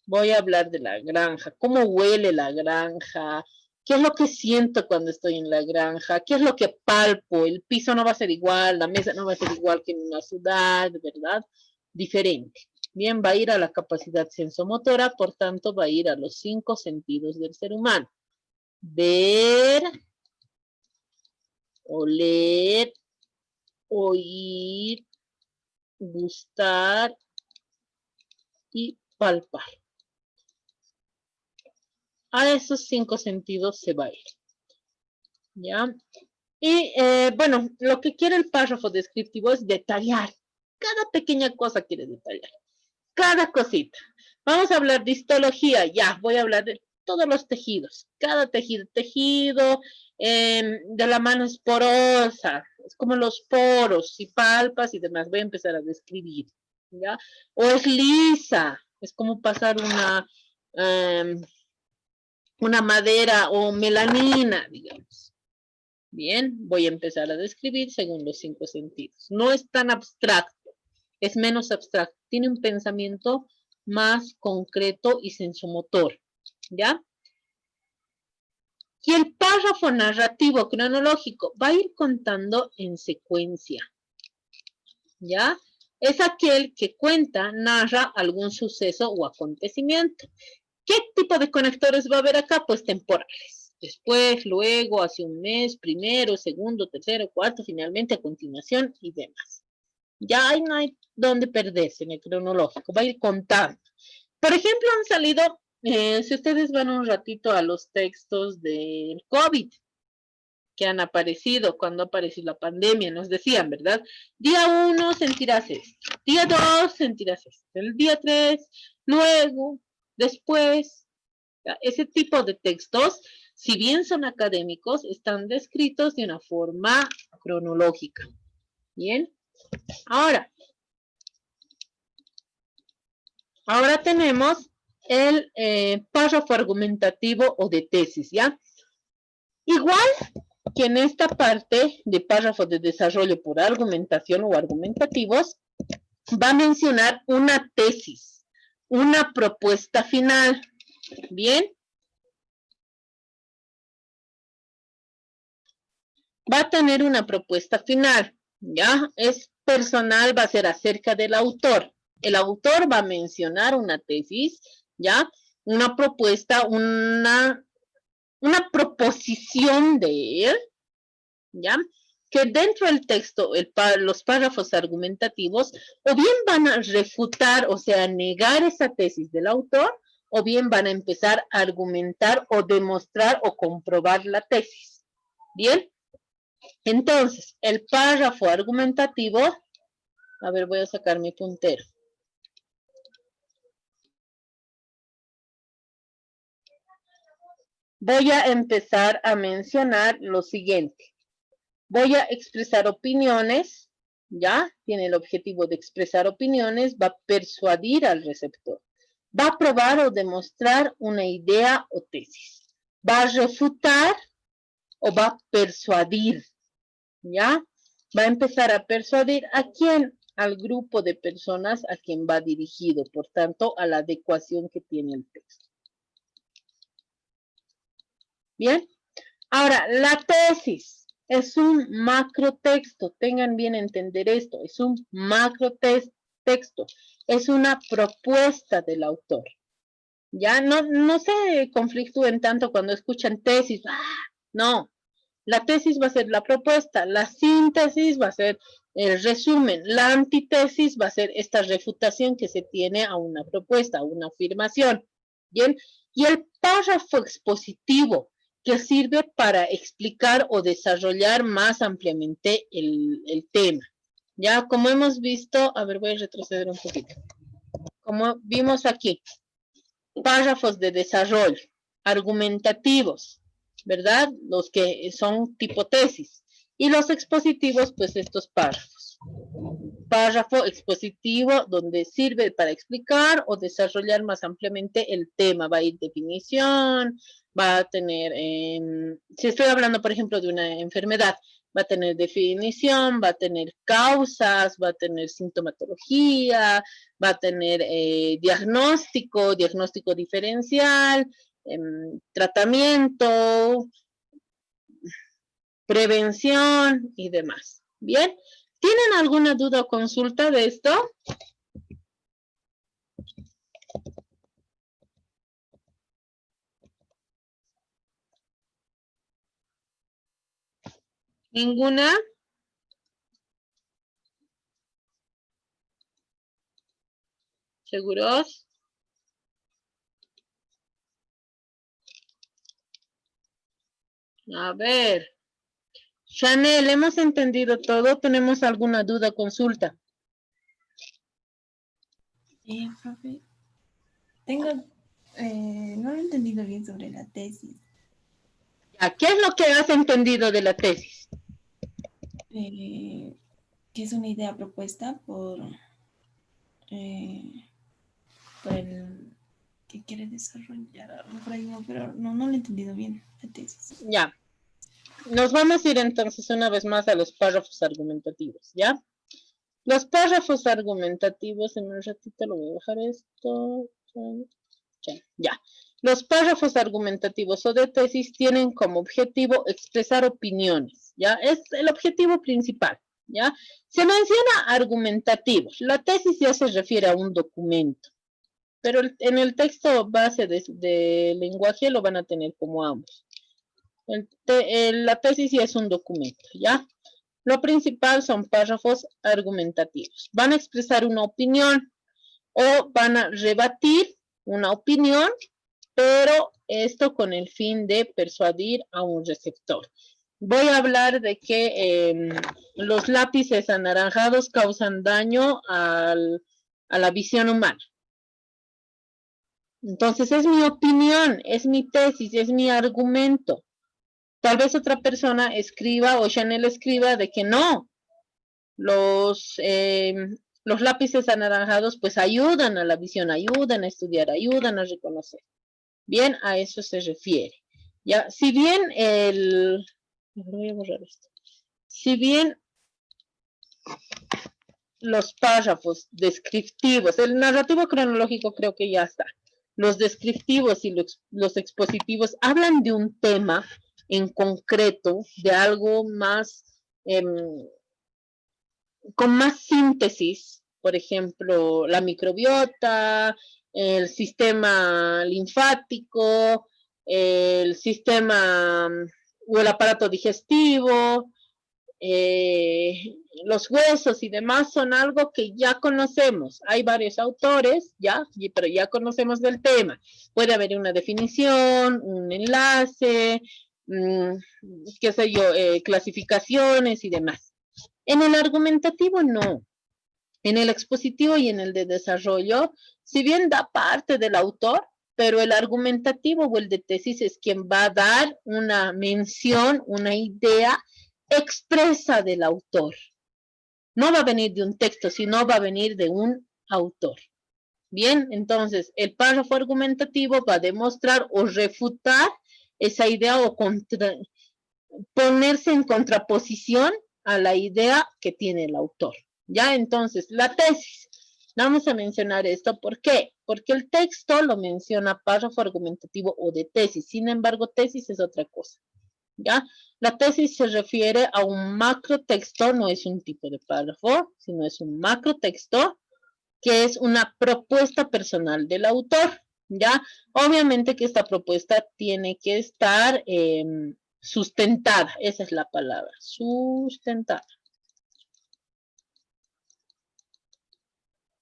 Voy a hablar de la granja. ¿Cómo huele la granja? ¿Qué es lo que siento cuando estoy en la granja? ¿Qué es lo que palpo? El piso no va a ser igual, la mesa no va a ser igual que en una ciudad, ¿verdad? Diferente. Bien, va a ir a la capacidad sensomotora, por tanto, va a ir a los 5 sentidos del ser humano. Ver, oler, oír, gustar y palpar. A esos 5 sentidos se va a ir. ¿Ya? Y bueno, lo que quiere el párrafo descriptivo es detallar. Cada pequeña cosa quiere detallar. Cada cosita. Vamos a hablar de histología. Ya, voy a hablar de todos los tejidos. Cada tejido. Tejido de la mano es porosa. Es como los poros. Si palpas y demás. Voy a empezar a describir. ¿Ya? O es lisa. Es como pasar una madera o melanina, digamos. Bien, voy a empezar a describir según los 5 sentidos. No es tan abstracto, es menos abstracto. Tiene un pensamiento más concreto y sensomotor, ¿ya? Y el párrafo narrativo cronológico va a ir contando en secuencia, ¿ya? Es aquel que cuenta, narra algún suceso o acontecimiento. ¿Qué tipo de conectores va a haber acá? Pues temporales. Después, luego, hace un mes, primero, segundo, tercero, cuarto, finalmente, a continuación y demás. Ya ahí no hay dónde perderse en el cronológico, va a ir contando. Por ejemplo, han salido, si ustedes van un ratito a los textos del COVID, que han aparecido cuando apareció la pandemia, nos decían, ¿verdad? Día 1 sentirás esto, día 2 sentirás esto, el día 3, luego, después, ese tipo de textos, si bien son académicos, están descritos de una forma cronológica. Bien, ahora tenemos el párrafo argumentativo o de tesis, ¿ya? Igual que en esta parte de párrafo de desarrollo por argumentación o argumentativos, va a mencionar una tesis, una propuesta final. Bien. Va a tener una propuesta final, ¿ya? Es personal, va a ser acerca del autor. El autor va a mencionar una tesis, ¿ya? Una propuesta, una proposición de él, ¿ya? Que dentro del texto, los párrafos argumentativos, o bien van a refutar, o sea, negar esa tesis del autor, o bien van a empezar a argumentar o demostrar o comprobar la tesis. ¿Bien? Entonces, el párrafo argumentativo, a ver, voy a sacar mi puntero. Voy a empezar a mencionar lo siguiente. Voy a expresar opiniones, ¿ya? Tiene el objetivo de expresar opiniones, va a persuadir al receptor. Va a probar o demostrar una idea o tesis. Va a refutar o va a persuadir, ¿ya? Va a empezar a persuadir a quién, al grupo de personas a quien va dirigido, por tanto, a la adecuación que tiene el texto. Bien, ahora, la tesis es un macrotexto, tengan bien entender esto, es un macrotexto, es una propuesta del autor. Ya no se conflictúen tanto cuando escuchan tesis, no. La tesis va a ser la propuesta, la síntesis va a ser el resumen, la antítesis va a ser esta refutación que se tiene a una propuesta, a una afirmación. Bien, y el párrafo expositivo que sirve para explicar o desarrollar más ampliamente el tema. Ya, como hemos visto, a ver, voy a retroceder un poquito. Como vimos aquí, párrafos de desarrollo, argumentativos, ¿verdad? Los que son tipo tesis. Y los expositivos, pues estos párrafos. Párrafo expositivo donde sirve para explicar o desarrollar más ampliamente el tema. Va a ir definición, va a tener, si estoy hablando, por ejemplo, de una enfermedad, Va a tener definición, va a tener causas, va a tener sintomatología, va a tener diagnóstico, diagnóstico diferencial, tratamiento, prevención y demás. Bien, ¿tienen alguna duda o consulta de esto? ¿Ninguna? ¿Seguros? A ver. Chanel, ¿hemos entendido todo? ¿Tenemos alguna duda o consulta? Profe, no lo he entendido bien sobre la tesis. Ya, ¿qué es lo que has entendido de la tesis? Que es una idea propuesta por el que quiere desarrollar algo por ahí, pero no lo he entendido bien, la tesis. Ya. Nos vamos a ir entonces una vez más a los párrafos argumentativos, ¿ya? Los párrafos argumentativos, en un ratito lo voy a bajar esto. Ya. Los párrafos argumentativos o de tesis tienen como objetivo expresar opiniones, ¿ya? Es el objetivo principal, ¿ya? Se menciona argumentativos. La tesis ya se refiere a un documento, pero en el texto base de lenguaje lo van a tener como ambos. La tesis ya es un documento, ¿ya? Lo principal son párrafos argumentativos. Van a expresar una opinión o van a rebatir una opinión, pero esto con el fin de persuadir a un receptor. Voy a hablar de que los lápices anaranjados causan daño a la visión humana. Entonces es mi opinión, es mi tesis, es mi argumento. Tal vez otra persona escriba o Chanel escriba de que no, los lápices anaranjados pues ayudan a la visión, ayudan a estudiar, ayudan a reconocer. Bien, a eso se refiere. Ya, si bien voy a borrar esto. Si bien los párrafos descriptivos, el narrativo cronológico creo que ya está. Los descriptivos y los expositivos hablan de un tema en concreto, de algo más, con más síntesis, por ejemplo, la microbiota, el sistema linfático, el sistema o el aparato digestivo, los huesos y demás son algo que ya conocemos. Hay varios autores, ya, pero ya conocemos del tema. Puede haber una definición, un enlace, qué sé yo, clasificaciones y demás. En el argumentativo no. En el expositivo y en el de desarrollo, si bien da parte del autor, pero el argumentativo o el de tesis es quien va a dar una mención, una idea expresa del autor. No va a venir de un texto, sino va a venir de un autor. Bien, entonces el párrafo argumentativo va a demostrar o refutar esa idea o ponerse en contraposición a la idea que tiene el autor. Ya, entonces, la tesis. Vamos a mencionar esto. ¿Por qué? Porque el texto lo menciona párrafo argumentativo o de tesis. Sin embargo, tesis es otra cosa. ¿Ya? La tesis se refiere a un macrotexto, no es un tipo de párrafo, sino es un macrotexto que es una propuesta personal del autor. ¿Ya? Obviamente que esta propuesta tiene que estar sustentada, esa es la palabra, sustentada.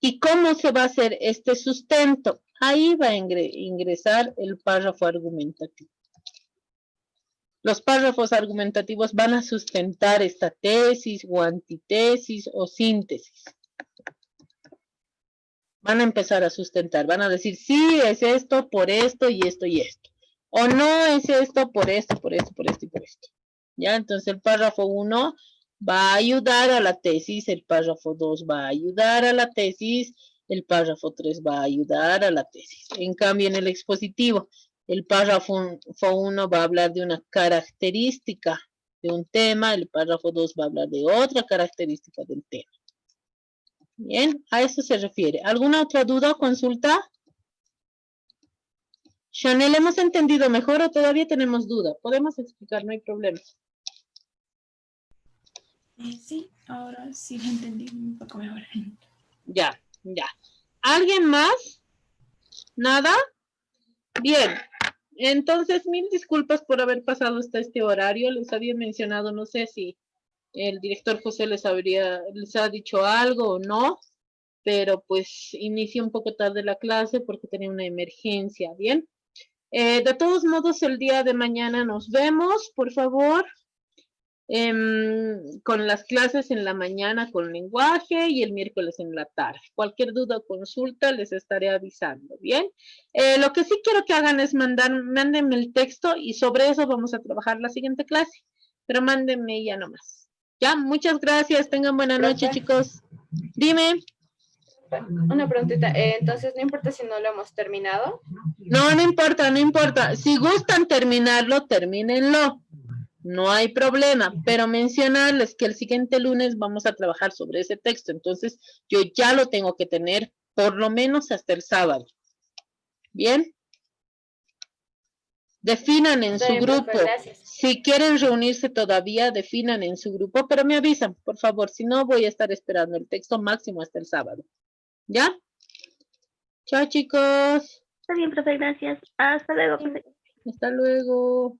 ¿Y cómo se va a hacer este sustento? Ahí va a ingresar el párrafo argumentativo. Los párrafos argumentativos van a sustentar esta tesis o antitesis o síntesis. Van a empezar a sustentar, van a decir, sí, es esto, por esto y esto y esto. O no es esto, por esto, por esto, por esto y por esto. ¿Ya? Entonces el párrafo 1 va a ayudar a la tesis, el párrafo 2 va a ayudar a la tesis, el párrafo 3 va a ayudar a la tesis. En cambio, en el expositivo, el párrafo 1 va a hablar de una característica de un tema, el párrafo 2 va a hablar de otra característica del tema. Bien, a eso se refiere. ¿Alguna otra duda o consulta? Chanel, ¿hemos entendido mejor o todavía tenemos duda? Podemos explicar, no hay problema. Sí, ahora sí lo entendí un poco mejor. Ya, ya. ¿Alguien más? ¿Nada? Bien. Entonces, mil disculpas por haber pasado hasta este horario. Les había mencionado, no sé si el director José les ha dicho algo o no, pero pues inicié un poco tarde la clase porque tenía una emergencia, ¿bien? De todos modos, el día de mañana nos vemos, por favor, con las clases en la mañana con lenguaje y el miércoles en la tarde. Cualquier duda o consulta les estaré avisando, ¿bien? Lo que sí quiero que hagan es mándenme el texto y sobre eso vamos a trabajar la siguiente clase, pero mándenme ya nomás. Ya, muchas gracias, tengan buena noche, Profe. chicos. Dime. Una preguntita, entonces no importa si no lo hemos terminado. No, no importa, no importa. Si gustan terminarlo, termínenlo. No hay problema, pero mencionarles que el siguiente lunes vamos a trabajar sobre ese texto. Entonces, yo ya lo tengo que tener por lo menos hasta el sábado. ¿Bien? Definan en Está su bien, profe, grupo. gracias. Si quieren reunirse todavía, definan en su grupo, pero me avisan, por favor. Si no, voy a estar esperando el texto máximo hasta el sábado. ¿Ya? Chao, chicos. Está bien, profe, gracias. Hasta luego, profe. Hasta luego.